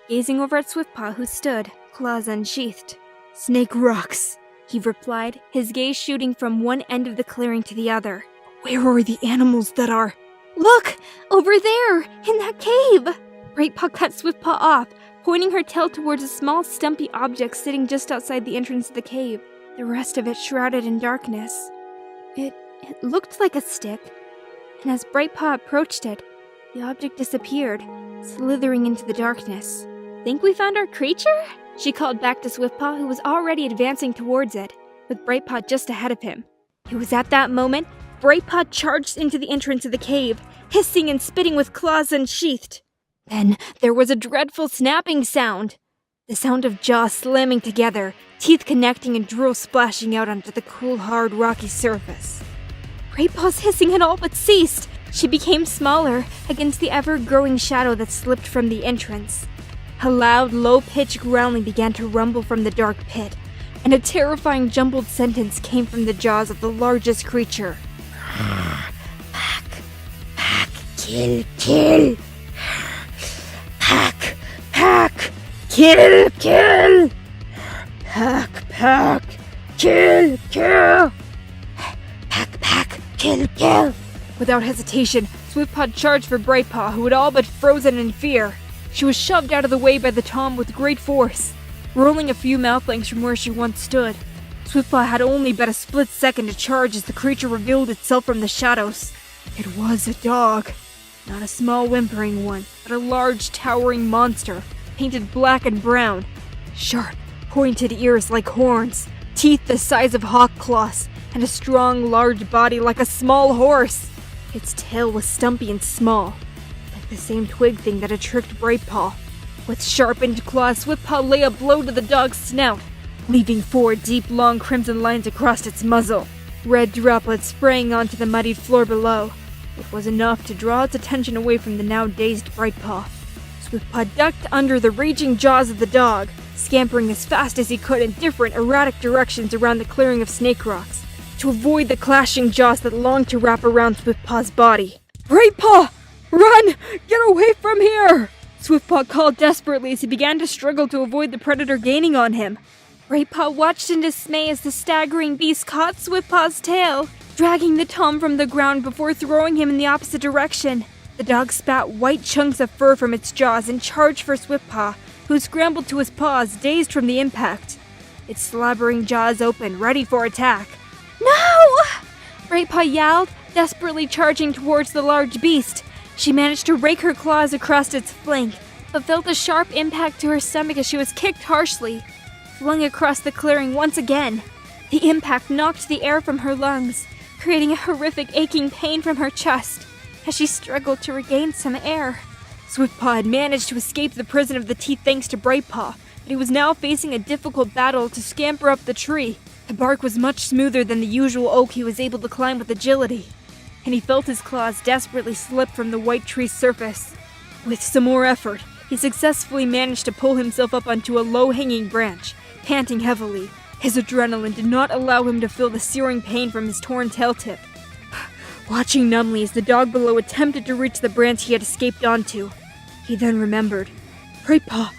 gazing over at Swiftpaw, who stood, claws unsheathed. "Snake Rocks," he replied, his gaze shooting from one end of the clearing to the other. "Where are the animals that are—" "Look! Over there! In that cave!" Brightpaw cut Swiftpaw off, pointing her tail towards a small stumpy object sitting just outside the entrance of the cave, the rest of it shrouded in darkness. It looked like a stick, and as Brightpaw approached it, the object disappeared, slithering into the darkness. "Think we found our creature?" she called back to Swiftpaw, who was already advancing towards it, with Brightpaw just ahead of him. It was at that moment Brightpaw charged into the entrance of the cave, hissing and spitting with claws unsheathed. Then there was a dreadful snapping sound, the sound of jaws slamming together, teeth connecting and drool splashing out onto the cool, hard, rocky surface. Brightpaw's hissing had all but ceased. She became smaller against the ever-growing shadow that slipped from the entrance. A loud, low-pitched growling began to rumble from the dark pit, and a terrifying jumbled sentence came from the jaws of the largest creature. Pack, kill, kill. Pack, kill, kill. Pack, kill, kill. Pack, kill, kill. Without hesitation, Swiftpaw charged for Brightpaw, who had all but frozen in fear. She was shoved out of the way by the tom with great force, rolling a few mouth lengths from where she once stood. Swiftpaw had only but a split second to charge as the creature revealed itself from the shadows. It was a dog. Not a small whimpering one, but a large towering monster, painted black and brown. Sharp, pointed ears like horns, teeth the size of hawk claws, and a strong, large body like a small horse. Its tail was stumpy and small, like the same twig thing that had tricked Brightpaw. With sharpened claws, Swiftpaw lay a blow to the dog's snout, leaving 4 deep, long crimson lines across its muzzle. Red droplets spraying onto the muddied floor below. It was enough to draw its attention away from the now dazed Brightpaw. Swiftpaw ducked under the raging jaws of the dog, scampering as fast as he could in different, erratic directions around the clearing of snake rocks, to avoid the clashing jaws that longed to wrap around Swiftpaw's body. Brightpaw! Run! Get away from here! Swiftpaw called desperately as he began to struggle to avoid the predator gaining on him. Brightpaw watched in dismay as the staggering beast caught Swiftpaw's tail, dragging the Tom from the ground before throwing him in the opposite direction. The dog spat white chunks of fur from its jaws and charged for Swiftpaw, who scrambled to his paws, dazed from the impact. Its slobbering jaws open, ready for attack. No! Brightpaw yelled, desperately charging towards the large beast. She managed to rake her claws across its flank, but felt a sharp impact to her stomach as she was kicked harshly, flung across the clearing once again. The impact knocked the air from her lungs, creating a horrific aching pain from her chest as she struggled to regain some air. Swiftpaw had managed to escape the prison of the teeth thanks to Brightpaw, but he was now facing a difficult battle to scamper up the tree. The bark was much smoother than the usual oak he was able to climb with agility, and he felt his claws desperately slip from the white tree's surface. With some more effort, he successfully managed to pull himself up onto a low-hanging branch, panting heavily. His adrenaline did not allow him to feel the searing pain from his torn tail tip. Watching numbly as the dog below attempted to reach the branch he had escaped onto, he then remembered. Brightpaw,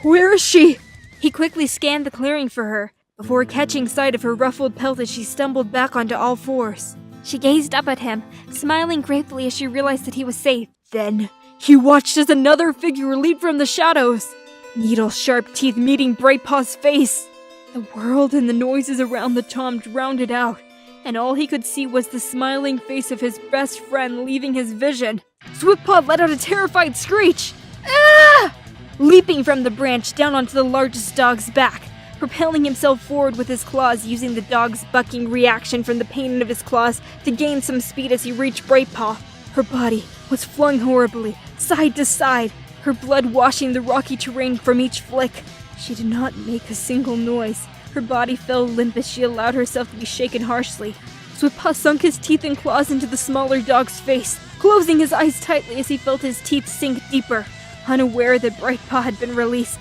where is she? He quickly scanned the clearing for her, before catching sight of her ruffled pelt as she stumbled back onto all fours. She gazed up at him, smiling gratefully as she realized that he was safe. Then, he watched as another figure leaped from the shadows, needle-sharp teeth meeting Brightpaw's face. The world and the noises around the Tom drowned it out, and all he could see was the smiling face of his best friend leaving his vision. Swiftpaw let out a terrified screech. Ah! Leaping from the branch down onto the largest dog's back, propelling himself forward with his claws, using the dog's bucking reaction from the pain of his claws to gain some speed as he reached Brightpaw. Her body was flung horribly, side to side, her blood washing the rocky terrain from each flick. She did not make a single noise. Her body fell limp as she allowed herself to be shaken harshly. Swiftpaw sunk his teeth and claws into the smaller dog's face, closing his eyes tightly as he felt his teeth sink deeper, unaware that Brightpaw had been released.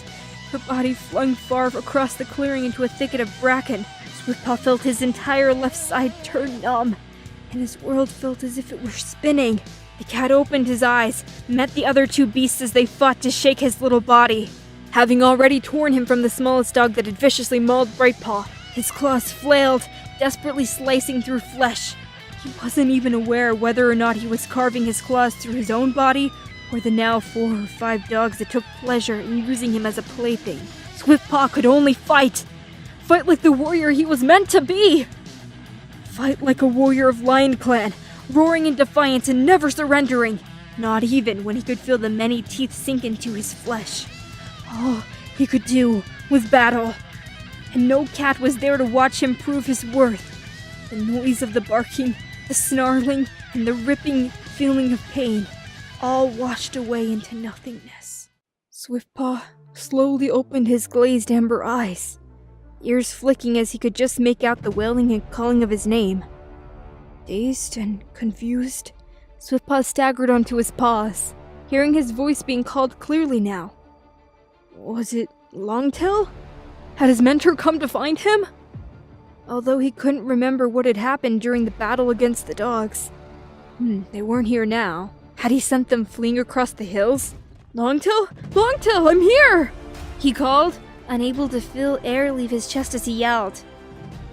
Her body flung far across the clearing into a thicket of bracken. Swiftpaw felt his entire left side turn numb, and his world felt as if it were spinning. The cat opened his eyes, met the other 2 beasts as they fought to shake his little body. Having already torn him from the smallest dog that had viciously mauled Brightpaw, his claws flailed, desperately slicing through flesh. He wasn't even aware whether or not he was carving his claws through his own body or the now 4 or 5 dogs that took pleasure in using him as a plaything. Swiftpaw could only fight! Fight like the warrior he was meant to be! Fight like a warrior of Lion Clan, roaring in defiance and never surrendering, not even when he could feel the many teeth sink into his flesh. All he could do was battle, and no cat was there to watch him prove his worth. The noise of the barking, the snarling, and the ripping feeling of pain all washed away into nothingness. Swiftpaw slowly opened his glazed amber eyes, ears flicking as he could just make out the wailing and calling of his name. Dazed and confused, Swiftpaw staggered onto his paws, hearing his voice being called clearly now. Was it Longtail? Had his mentor come to find him? Although he couldn't remember what had happened during the battle against the dogs. They weren't here now. Had he sent them fleeing across the hills? Longtail? Longtail, I'm here! He called, unable to feel air leave his chest as he yelled.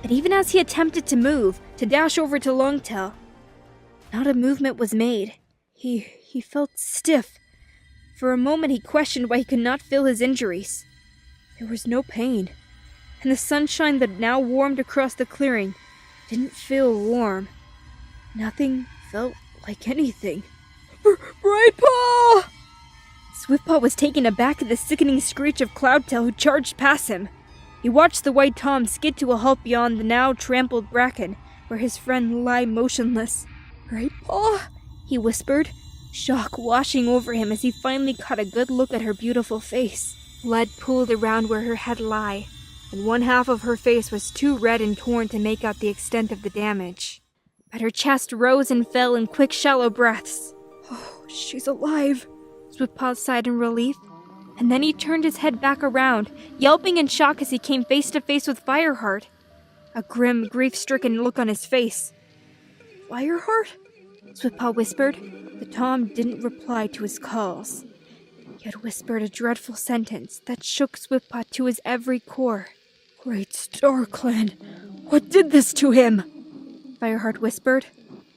And even as he attempted to move, to dash over to Longtail, not a movement was made. He felt stiff. For a moment he questioned why he could not feel his injuries. There was no pain, and the sunshine that now warmed across the clearing didn't feel warm. Nothing felt like anything. Brightpaw! Swiftpaw was taken aback at the sickening screech of Cloudtail, who charged past him. He watched the white Tom skid to a halt beyond the now trampled bracken, where his friend lay motionless. Brightpaw? He whispered, shock washing over him as he finally caught a good look at her beautiful face. Blood pooled around where her head lay, and one half of her face was too red and torn to make out the extent of the damage. But her chest rose and fell in quick, shallow breaths. Oh, she's alive, Swiftpaw sighed in relief. And then he turned his head back around, yelping in shock as he came face to face with Fireheart. A grim, grief-stricken look on his face. Fireheart? Swiftpaw whispered. The Tom didn't reply to his calls, yet whispered a dreadful sentence that shook Swiftpaw to his every core. Great Star Clan, what did this to him? Fireheart whispered.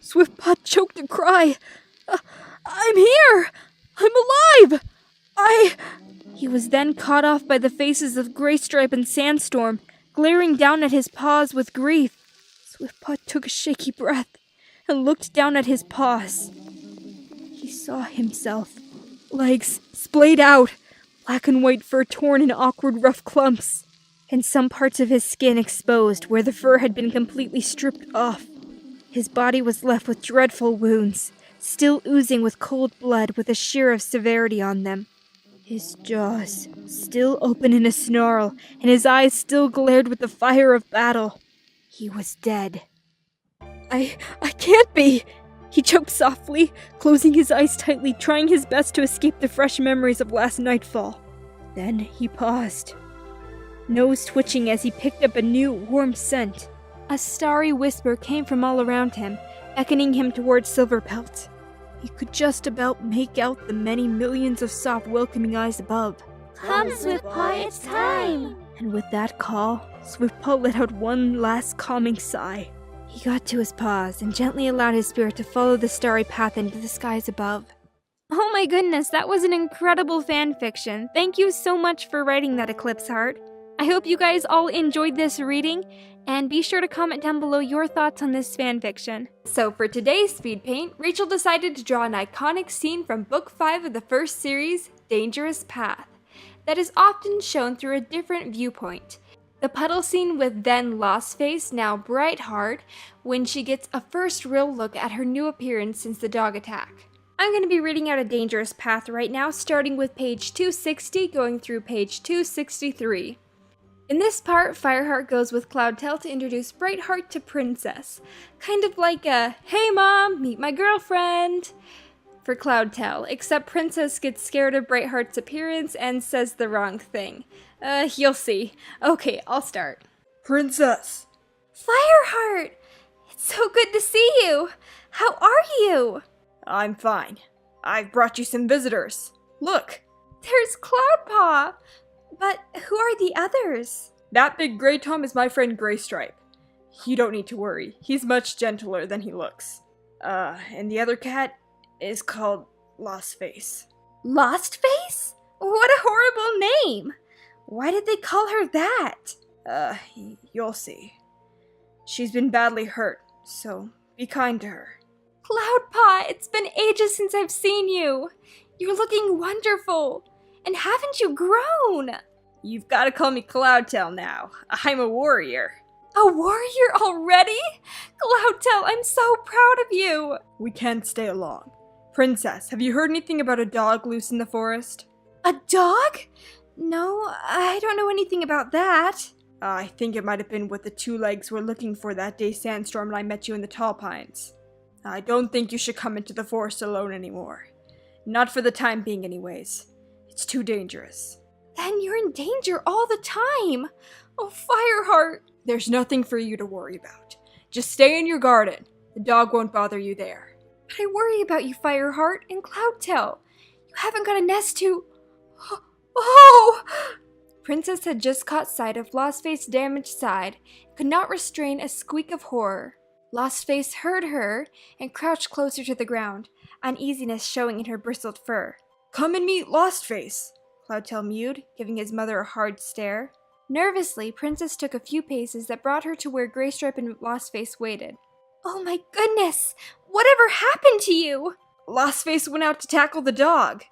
Swiftpaw choked a cry. I'm here! I'm alive! He was then caught off by the faces of Graystripe and Sandstorm, glaring down at his paws with grief. Swiftpaw took a shaky breath and looked down at his paws. He saw himself. Legs splayed out, black and white fur torn in awkward rough clumps, and some parts of his skin exposed where the fur had been completely stripped off. His body was left with dreadful wounds, still oozing with cold blood with a sheer of severity on them. His jaws still open in a snarl, and his eyes still glared with the fire of battle. He was dead. I can't be! He choked softly, closing his eyes tightly, trying his best to escape the fresh memories of last nightfall. Then he paused, nose twitching as he picked up a new, warm scent. A starry whisper came from all around him, beckoning him towards Silverpelt. He could just about make out the many millions of soft, welcoming eyes above. Come, Swiftpaw, it's time! And with that call, Swiftpaw let out one last calming sigh. He got to his paws and gently allowed his spirit to follow the starry path into the skies above. Oh my goodness, that was an incredible fan fiction. Thank you so much for writing that, Eclipse Heart. I hope you guys all enjoyed this reading, and be sure to comment down below your thoughts on this fanfiction. So for today's speed paint, Rachel decided to draw an iconic scene from Book 5 of the first series, Dangerous Path, that is often shown through a different viewpoint. The puddle scene with then Lost Face, now Brightheart, when she gets a first real look at her new appearance since the dog attack. I'm going to be reading out a Dangerous Path right now, starting with page 260, going through page 263. In this part, Fireheart goes with Cloudtail to introduce Brightheart to Princess. Kind of like a, hey mom, meet my girlfriend, for Cloudtail, except Princess gets scared of Brightheart's appearance and says the wrong thing. You'll see. Okay, I'll start. Princess! Fireheart! It's so good to see you! How are you? I'm fine. I've brought you some visitors. Look! There's Cloudpaw! But who are the others? That big gray Tom is my friend Graystripe. You don't need to worry. He's much gentler than he looks. And the other cat is called Lost Face. Lost Face? What a horrible name! Why did they call her that? You'll see. She's been badly hurt, so be kind to her. Cloudpaw, it's been ages since I've seen you. You're looking wonderful. And haven't you grown? You've got to call me Cloudtail now. I'm a warrior. A warrior already? Cloudtail, I'm so proud of you. We can't stay long. Princess, have you heard anything about a dog loose in the forest? A dog? No, I don't know anything about that. I think it might have been what the two legs were looking for that day Sandstorm and I met you in the tall pines. I don't think you should come into the forest alone anymore. Not for the time being anyways. It's too dangerous. Then you're in danger all the time. Oh, Fireheart. There's nothing for you to worry about. Just stay in your garden. The dog won't bother you there. But I worry about you, Fireheart and Cloudtail. You haven't got a nest to... Oh! Princess had just caught sight of Lost Face's damaged side and could not restrain a squeak of horror. Lost Face heard her and crouched closer to the ground, uneasiness showing in her bristled fur. Come and meet Lost Face. Cloudtail mewed, giving his mother a hard stare. Nervously, Princess took a few paces that brought her to where Graystripe and Lostface waited. Oh my goodness! Whatever happened to you? Lostface went out to tackle the dog.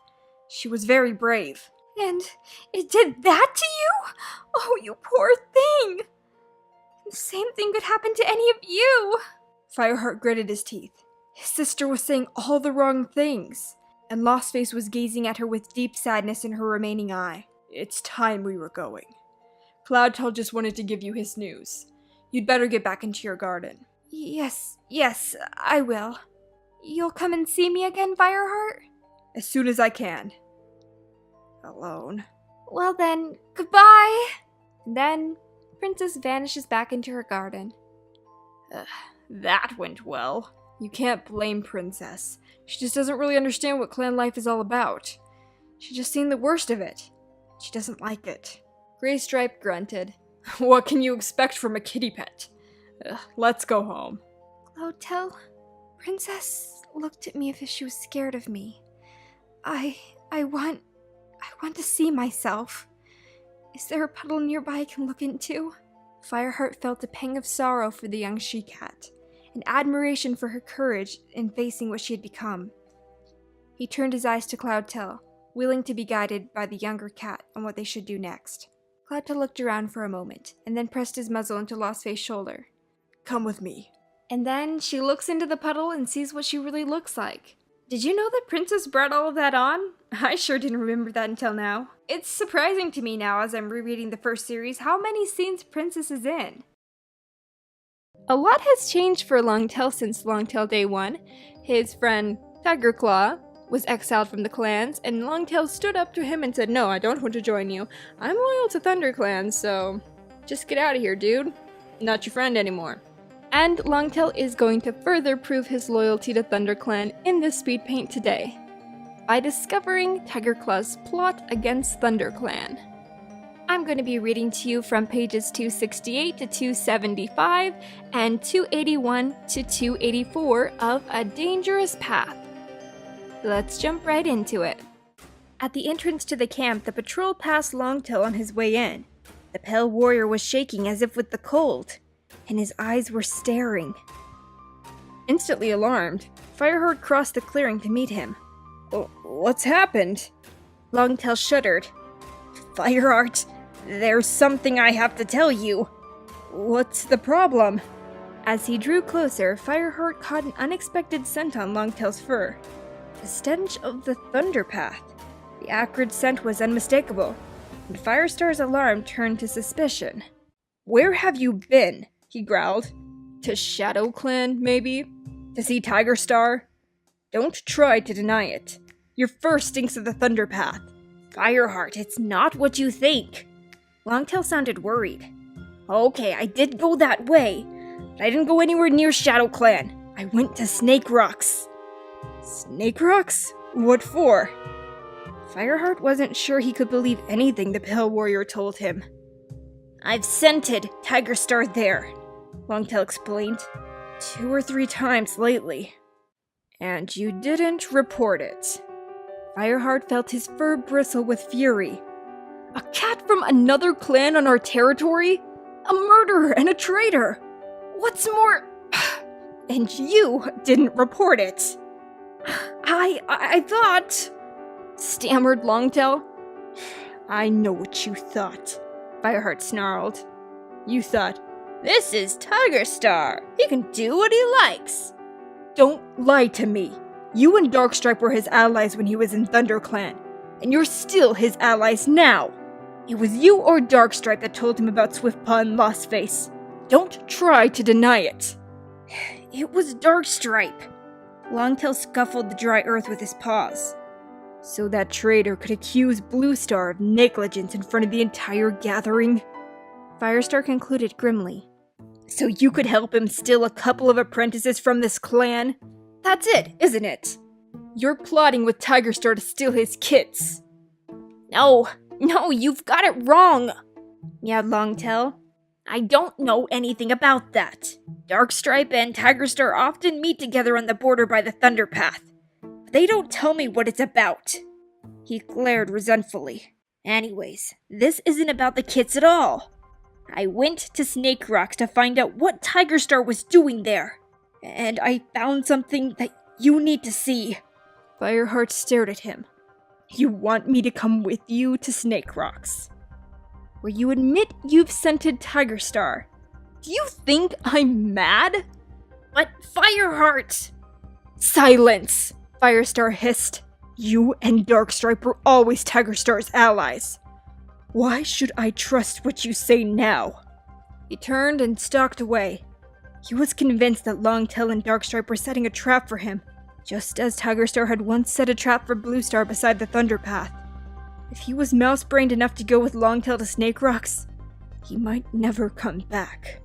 She was very brave. And it did that to you? Oh, you poor thing! The same thing could happen to any of you! Fireheart gritted his teeth. His sister was saying all the wrong things, and Lostface was gazing at her with deep sadness in her remaining eye. It's time we were going. Cloudtail just wanted to give you his news. You'd better get back into your garden. Yes, I will. You'll come and see me again, Fireheart? As soon as I can. Alone. Well then, goodbye! And then, Princess vanishes back into her garden. That went well. You can't blame Princess. She just doesn't really understand what clan life is all about. She's just seen the worst of it. She doesn't like it. Graystripe grunted. What can you expect from a kitty pet? Let's go home. Cloudtail, Princess looked at me as if she was scared of me. I want to see myself. Is there a puddle nearby I can look into? Fireheart felt a pang of sorrow for the young she-cat, and admiration for her courage in facing what she had become. He turned his eyes to Cloudtail, willing to be guided by the younger cat on what they should do next. Cloudtail looked around for a moment, and then pressed his muzzle into Lostface's shoulder. Come with me. And then she looks into the puddle and sees what she really looks like. Did you know that Princess brought all of that on? I sure didn't remember that until now. It's surprising to me now as I'm rereading the first series how many scenes Princess is in. A lot has changed for Longtail since Longtail Day 1. His friend Tigerclaw was exiled from the clans, and Longtail stood up to him and said, "No, I don't want to join you. I'm loyal to ThunderClan, so just get out of here, dude. Not your friend anymore." And Longtail is going to further prove his loyalty to ThunderClan in this speed paint today, by discovering Tigerclaw's plot against ThunderClan. I'm going to be reading to you from pages 268 to 275 and 281 to 284 of A Dangerous Path. Let's jump right into it. At the entrance to the camp, the patrol passed Longtail on his way in. The pale warrior was shaking as if with the cold, and his eyes were staring. Instantly alarmed, Fireheart crossed the clearing to meet him. What's happened? Longtail shuddered. Fireheart, there's something I have to tell you. What's the problem? As he drew closer, Fireheart caught an unexpected scent on Longtail's fur. The stench of the Thunder Path. The acrid scent was unmistakable, and Firestar's alarm turned to suspicion. Where have you been? He growled. To Shadow Clan, maybe? To see Tigerstar? Don't try to deny it. Your fur stinks of the Thunder Path. Fireheart, it's not what you think. Longtail sounded worried. Okay, I did go that way, but I didn't go anywhere near Shadow Clan. I went to Snake Rocks. Snake Rocks? What for? Fireheart wasn't sure he could believe anything the Pale Warrior told him. I've scented Tigerstar there, Longtail explained. 2 or 3 times lately. And you didn't report it. Fireheart felt his fur bristle with fury. A cat from another clan on our territory? A murderer and a traitor! What's more... And you didn't report it. I thought... stammered Longtail. I know what you thought, Fireheart snarled. You thought, this is Tigerstar. He can do what he likes. Don't lie to me. You and Darkstripe were his allies when he was in ThunderClan, and you're still his allies now. It was you or Darkstripe that told him about Swiftpaw and Lostface. Don't try to deny it. It was Darkstripe. Longtail scuffled the dry earth with his paws. So that traitor could accuse Bluestar of negligence in front of the entire gathering? Firestar concluded grimly. So you could help him steal a couple of apprentices from this clan? That's it, isn't it? You're plotting with Tigerstar to steal his kits. No, you've got it wrong, meowed Longtail. I don't know anything about that. Darkstripe and Tigerstar often meet together on the border by the Thunder Path, but they don't tell me what it's about. He glared resentfully. Anyways, this isn't about the kits at all. I went to Snake Rocks to find out what Tiger Star was doing there. And I found something that you need to see. Fireheart stared at him. You want me to come with you to Snake Rocks, where you admit you've scented Tiger Star? Do you think I'm mad? But Fireheart! Silence! Firestar hissed. You and Darkstripe were always Tiger Star's allies. Why should I trust what you say now? He turned and stalked away. He was convinced that Longtail and Darkstripe were setting a trap for him, just as Tiger Star had once set a trap for Bluestar beside the Thunder Path. If he was mouse-brained enough to go with Longtail to Snake Rocks, he might never come back.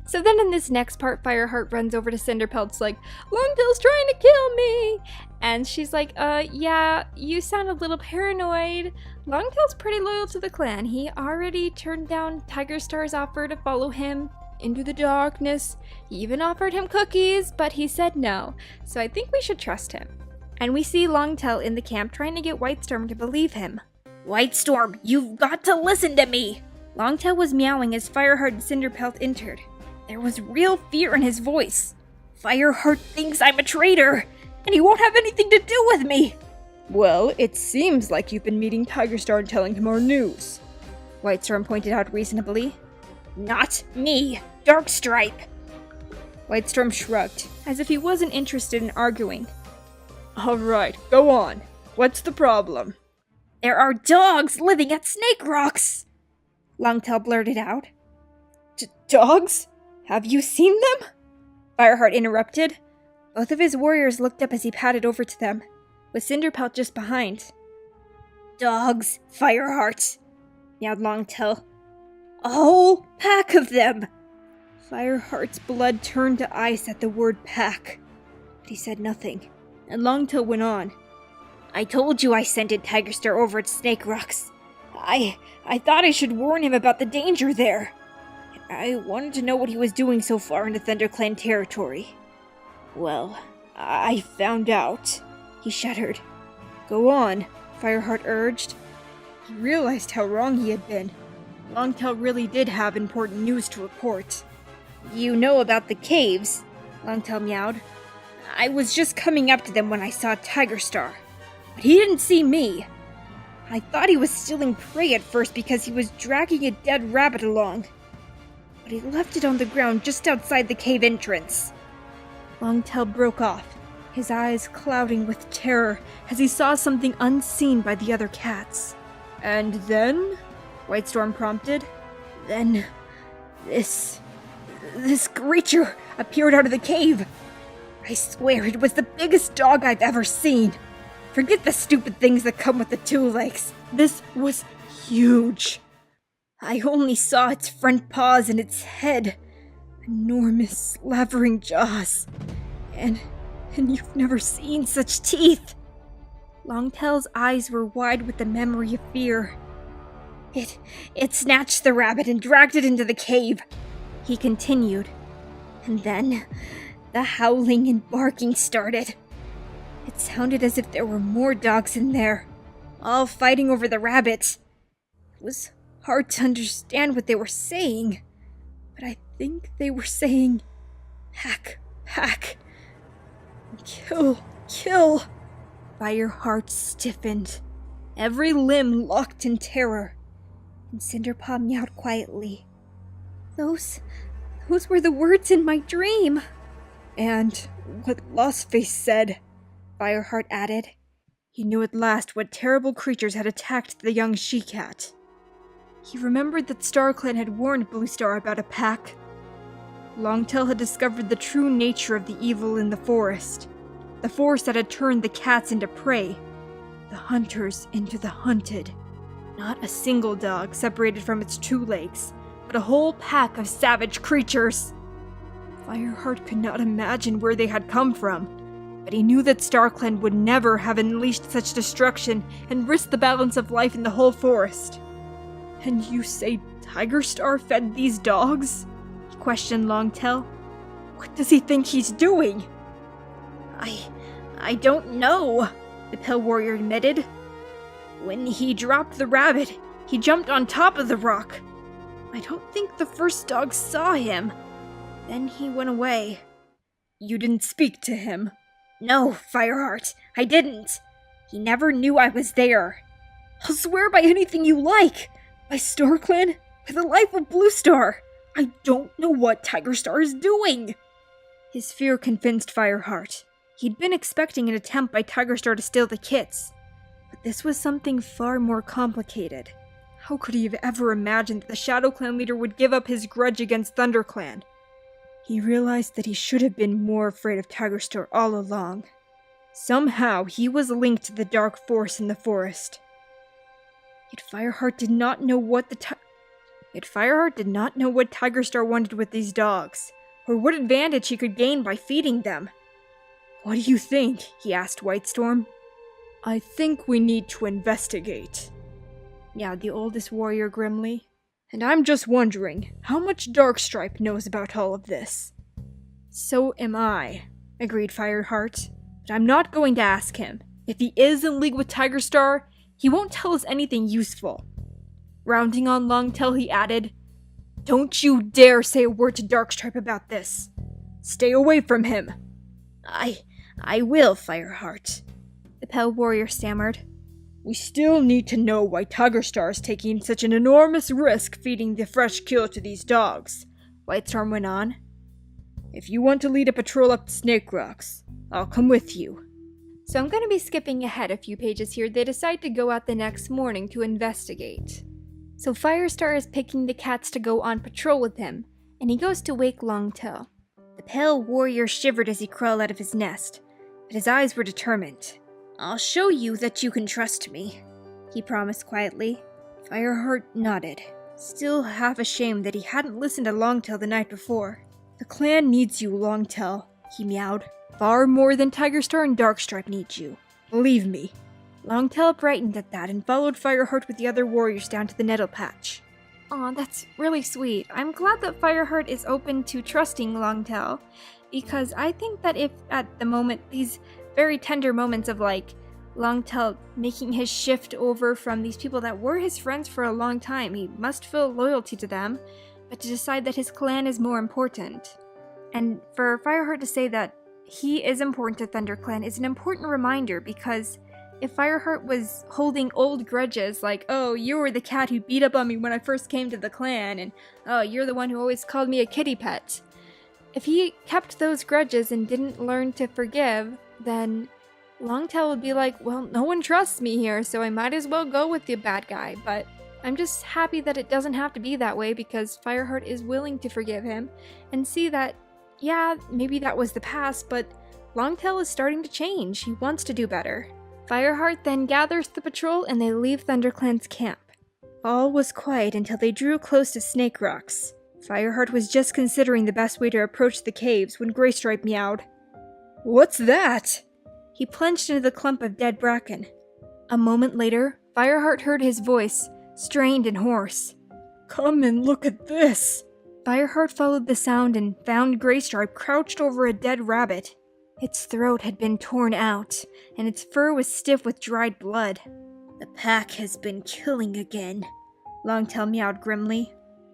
So then in this next part, Fireheart runs over to Cinderpelt's like, Longtail's trying to kill me! And she's like, yeah, you sound a little paranoid. Longtail's pretty loyal to the clan. He already turned down Tiger Star's offer to follow him into the darkness. He even offered him cookies, but he said no. So I think we should trust him. And we see Longtail in the camp trying to get Whitestorm to believe him. Whitestorm, you've got to listen to me! Longtail was meowing as Fireheart and Cinderpelt entered. There was real fear in his voice. Fireheart thinks I'm a traitor, and he won't have anything to do with me! Well, it seems like you've been meeting Tiger Star and telling him our news, Whitestorm pointed out reasonably. Not me, Darkstripe! Whitestorm shrugged, as if he wasn't interested in arguing. Alright, go on. What's the problem? There are dogs living at Snake Rocks! Longtail blurted out. Dogs? Have you seen them? Fireheart interrupted. Both of his warriors looked up as he padded over to them, with Cinderpelt just behind. Dogs, Fireheart, meowed Longtail. A whole pack of them! Fireheart's blood turned to ice at the word pack, but he said nothing, and Longtail went on. I told you I scented Tiger Star over at Snake Rocks. I thought I should warn him about the danger there. I wanted to know what he was doing so far into ThunderClan territory. Well, I found out. He shuddered. Go on, Fireheart urged. He realized how wrong he had been. Longtail really did have important news to report. You know about the caves, Longtail meowed. I was just coming up to them when I saw Tiger Star, but he didn't see me. I thought he was stealing prey at first because he was dragging a dead rabbit along, but he left it on the ground just outside the cave entrance. Longtail broke off, his eyes clouding with terror as he saw something unseen by the other cats. And then? Whitestorm prompted. Then, this creature appeared out of the cave. I swear it was the biggest dog I've ever seen. Forget the stupid things that come with the two legs. This was huge. I only saw its front paws and its head. Enormous, slavering jaws. And you've never seen such teeth. Longtail's eyes were wide with the memory of fear. It snatched the rabbit and dragged it into the cave, he continued. And then, the howling and barking started. It sounded as if there were more dogs in there, all fighting over the rabbit. It was hard to understand what they were saying, but I think they were saying, pack, pack, kill, kill. Fireheart stiffened, every limb locked in terror, and Cinderpaw meowed quietly. Those were the words in my dream. And what Lostface said, Fireheart added. He knew at last what terrible creatures had attacked the young she-cat. He remembered that StarClan had warned Bluestar about a pack. Longtail had discovered the true nature of the evil in the forest that had turned the cats into prey, the hunters into the hunted. Not a single dog separated from its two legs, but a whole pack of savage creatures. Fireheart could not imagine where they had come from, but he knew that StarClan would never have unleashed such destruction and risked the balance of life in the whole forest. And you say Tiger Star fed these dogs? He questioned Longtail. What does he think he's doing? I don't know, the Pill Warrior admitted. When he dropped the rabbit, he jumped on top of the rock. I don't think the first dog saw him. Then he went away. You didn't speak to him? No, Fireheart, I didn't. He never knew I was there. I'll swear by anything you like. By StarClan, by the life of Blue Star. I don't know what Tiger Star is doing. His fear convinced Fireheart. He'd been expecting an attempt by Tiger Star to steal the kits. But this was something far more complicated. How could he have ever imagined that the Shadow Clan leader would give up his grudge against ThunderClan? He realized that he should have been more afraid of Tiger Star all along. Somehow, he was linked to the dark force in the forest. Yet Fireheart did not know what Tiger Star wanted with these dogs, or what advantage he could gain by feeding them. What do you think? He asked Whitestorm. I think we need to investigate, Yeah, the oldest warrior grimly. and I'm just wondering how much Darkstripe knows about all of this. So am I, agreed Fireheart, but I'm not going to ask him. If he is in league with Tiger Star, he won't tell us anything useful. Rounding on Longtail, he added, "Don't you dare say a word to Darkstripe about this. Stay away from him." I will, Fireheart, the pale warrior stammered. We still need to know why Tiger Star is taking such an enormous risk feeding the fresh kill to these dogs, Whitestorm went on. If you want to lead a patrol up to Snake Rocks, I'll come with you. So I'm going to be skipping ahead a few pages here. They decide to go out the next morning to investigate. So Firestar is picking the cats to go on patrol with him, and he goes to wake Longtail. The pale warrior shivered as he crawled out of his nest, but his eyes were determined. "I'll show you that you can trust me," he promised quietly. Fireheart nodded, still half ashamed that he hadn't listened to Longtail the night before. The clan needs you, Longtail, He meowed. "Far more than Tiger Star and Darkstripe need you. Believe me." Longtail brightened at that and followed Fireheart with the other warriors down to the nettle patch. Aw, that's really sweet. I'm glad that Fireheart is open to trusting Longtail, because I think that if at the moment, these very tender moments of Longtail making his shift over from these people that were his friends for a long time, he must feel loyalty to them, but to decide that his clan is more important. And for Fireheart to say that he is important to ThunderClan is an important reminder, because if Fireheart was holding old grudges like, "Oh, you were the cat who beat up on me when I first came to the clan," and "Oh, you're the one who always called me a kitty pet," if he kept those grudges and didn't learn to forgive, then Longtail would be like, "Well, no one trusts me here, so I might as well go with the bad guy." But I'm just happy that it doesn't have to be that way, because Fireheart is willing to forgive him and see that, yeah, maybe that was the past, but Longtail is starting to change. He wants to do better. Fireheart then gathers the patrol and they leave ThunderClan's camp. All was quiet until they drew close to Snake Rocks. Fireheart was just considering the best way to approach the caves when Graystripe meowed. What's that? He plunged into the clump of dead bracken. A moment later, Fireheart heard his voice, strained and hoarse. Come and look at this. Fireheart followed the sound and found Graystripe crouched over a dead rabbit. Its throat had been torn out, and its fur was stiff with dried blood. "The pack has been killing again," Longtail meowed grimly.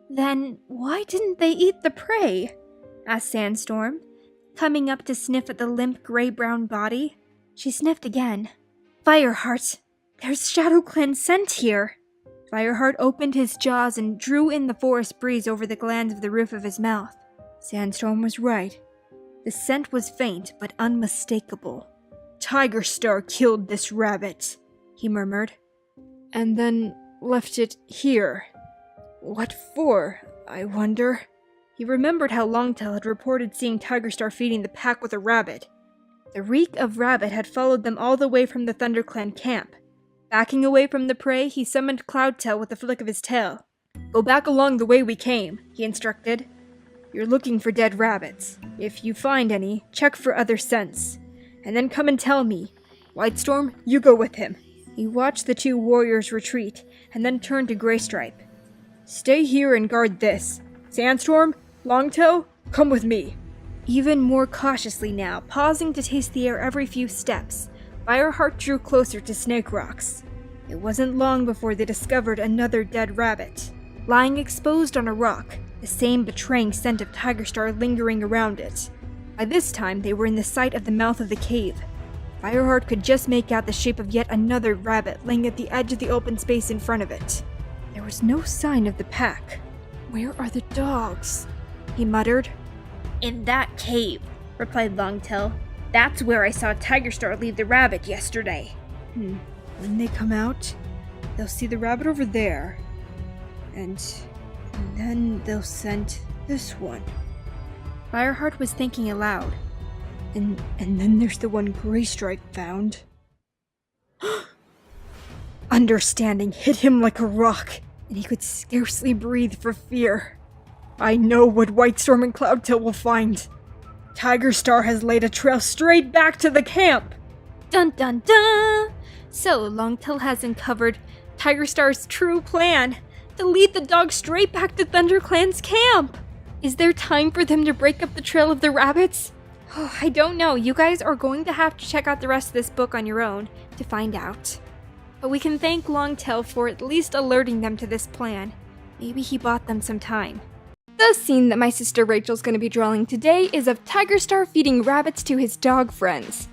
"Then why didn't they eat the prey?" asked Sandstorm, coming up to sniff at the limp gray-brown body. She sniffed again. "Fireheart, there's Shadow Clan scent here." Fireheart opened his jaws and drew in the forest breeze over the glands of the roof of his mouth. Sandstorm was right. The scent was faint but unmistakable. Tiger Star killed this rabbit, he murmured. and then left it here. What for, I wonder? He remembered how Longtail had reported seeing Tiger Star feeding the pack with a rabbit. The reek of rabbit had followed them all the way from the ThunderClan camp. Backing away from the prey, he summoned Cloudtail with a flick of his tail. "Go back along the way we came," he instructed. "You're looking for dead rabbits. If you find any, check for other scents. And then come and tell me. Whitestorm, you go with him." He watched the two warriors retreat, and then turned to Graystripe. "Stay here and guard this. Sandstorm, Longtail, come with me." Even more cautiously now, pausing to taste the air every few steps, Fireheart drew closer to Snake Rocks. It wasn't long before they discovered another dead rabbit, lying exposed on a rock, the same betraying scent of Tiger Star lingering around it. By this time, they were in the sight of the mouth of the cave. Fireheart could just make out the shape of yet another rabbit laying at the edge of the open space in front of it. There was no sign of the pack. "Where are the dogs?" he muttered. In that cave, replied Longtail. That's where I saw Tiger Star leave the rabbit yesterday. When they come out, they'll see the rabbit over there. And then they'll scent this one. Fireheart was thinking aloud. And then there's the one Graystripe found. Understanding hit him like a rock, and he could scarcely breathe for fear. I know what Whitestorm and Cloudtail will find. Tiger Star has laid a trail straight back to the camp. Dun dun dun! So Longtail has uncovered Tiger Star's true plan to lead the dogs straight back to ThunderClan's camp. Is there time for them to break up the trail of the rabbits? Oh, I don't know. You guys are going to have to check out the rest of this book on your own to find out. But we can thank Longtail for at least alerting them to this plan. Maybe he bought them some time. The scene that my sister Rachel's going to be drawing today is of Tiger Star feeding rabbits to his dog friends,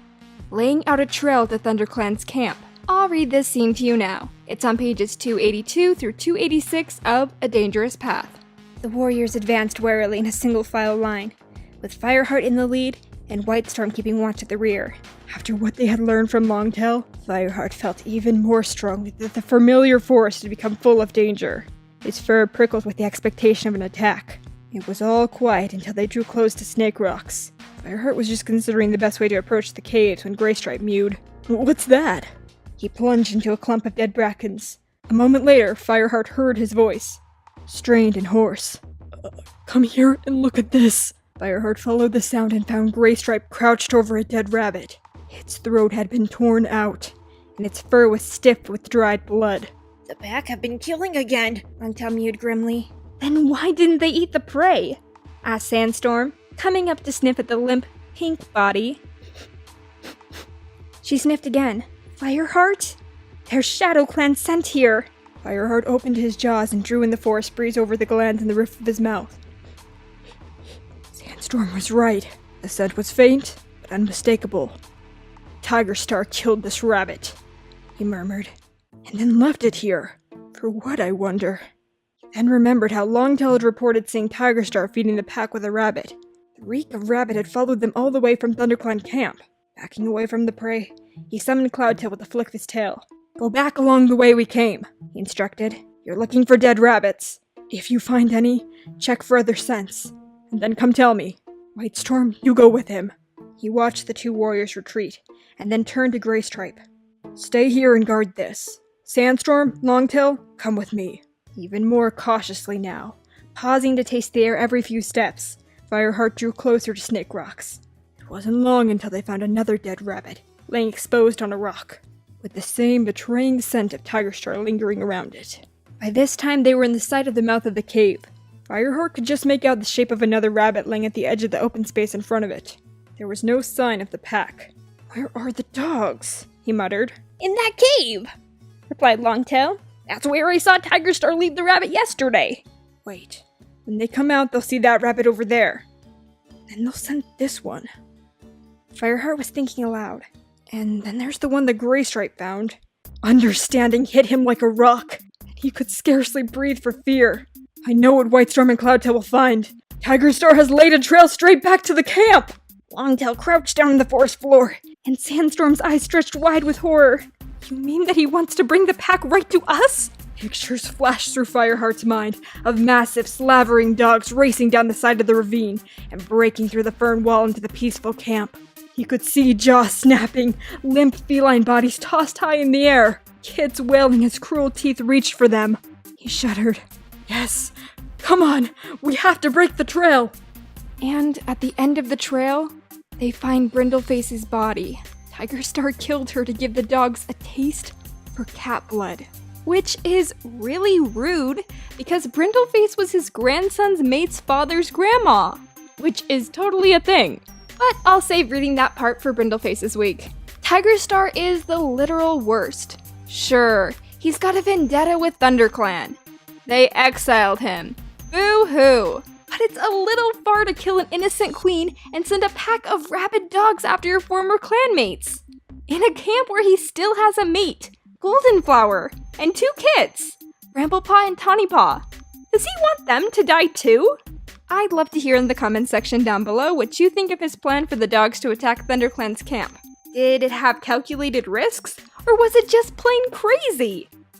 laying out a trail to ThunderClan's camp. I'll read this scene to you now. It's on pages 282 through 286 of A Dangerous Path. The warriors advanced warily in a single file line, with Fireheart in the lead and Whitestorm keeping watch at the rear. After what they had learned from Longtail, Fireheart felt even more strongly that the familiar forest had become full of danger. His fur prickled with the expectation of an attack. It was all quiet until they drew close to Snake Rocks. Fireheart was just considering the best way to approach the caves when Graystripe mewed. "What's that?" He plunged into a clump of dead brackens. A moment later, Fireheart heard his voice, strained and hoarse. "Come here and look at this." Fireheart followed the sound and found Graystripe crouched over a dead rabbit. Its throat had been torn out, and its fur was stiff with dried blood. The pack have been killing again, Longtail mewed grimly. Then why didn't they eat the prey? Asked Sandstorm, coming up to sniff at the limp, pink body. She sniffed again. Fireheart? There's ShadowClan scent here. Fireheart opened his jaws and drew in the forest breeze over the glands in the roof of his mouth. Sandstorm was right. The scent was faint, but unmistakable. Tiger Star killed this rabbit, he murmured, and then left it here. For what, I wonder? He then remembered how Longtail had reported seeing Tiger Star feeding the pack with a rabbit. The reek of rabbit had followed them all the way from ThunderClan camp. Backing away from the prey, he summoned Cloudtail with a flick of his tail. "Go back along the way we came," he instructed. "You're looking for dead rabbits. If you find any, check for other scents, and then come tell me. Whitestorm, you go with him." He watched the two warriors retreat, and then turned to Graystripe. "Stay here and guard this. Sandstorm, Longtail, come with me." Even more cautiously now, pausing to taste the air every few steps, Fireheart drew closer to Snake Rocks. It wasn't long until they found another dead rabbit, laying exposed on a rock, with the same betraying scent of Tiger Star lingering around it. By this time, they were in the sight of the mouth of the cave. Fireheart could just make out the shape of another rabbit laying at the edge of the open space in front of it. There was no sign of the pack. "Where are the dogs?" he muttered. In that cave, replied Longtail. That's where I saw Tiger Star leave the rabbit yesterday. Wait. When they come out, they'll see that rabbit over there. Then they'll scent this one. Fireheart was thinking aloud. And then there's the one the Graystripe found. Understanding hit him like a rock, and he could scarcely breathe for fear. I know what Whitestorm and Cloudtail will find. Tiger Star has laid a trail straight back to the camp! Longtail crouched down on the forest floor, and Sandstorm's eyes stretched wide with horror. You mean that he wants to bring the pack right to us? Pictures flashed through Fireheart's mind of massive, slavering dogs racing down the side of the ravine and breaking through the fern wall into the peaceful camp. He could see jaws snapping, limp feline bodies tossed high in the air, kids wailing as cruel teeth reached for them. He shuddered. Yes, come on, we have to break the trail. And at the end of the trail, they find Brindleface's body. Tiger Star killed her to give the dogs a taste for cat blood. Which is really rude, because Brindleface was his grandson's mate's father's grandma. Which is totally a thing. But I'll save reading that part for Brindleface's week. Tiger Star is the literal worst. Sure, He's got a vendetta with ThunderClan. They exiled him. Boo-hoo! But it's a little far to kill an innocent queen and send a pack of rabid dogs after your former clanmates. In a camp where he still has a mate, Goldenflower, and 2 kids, Bramblepaw and Tawnypaw. Does he want them to die too? I'd love to hear in the comments section down below what you think of his plan for the dogs to attack ThunderClan's camp. Did it have calculated risks, or was it just plain crazy?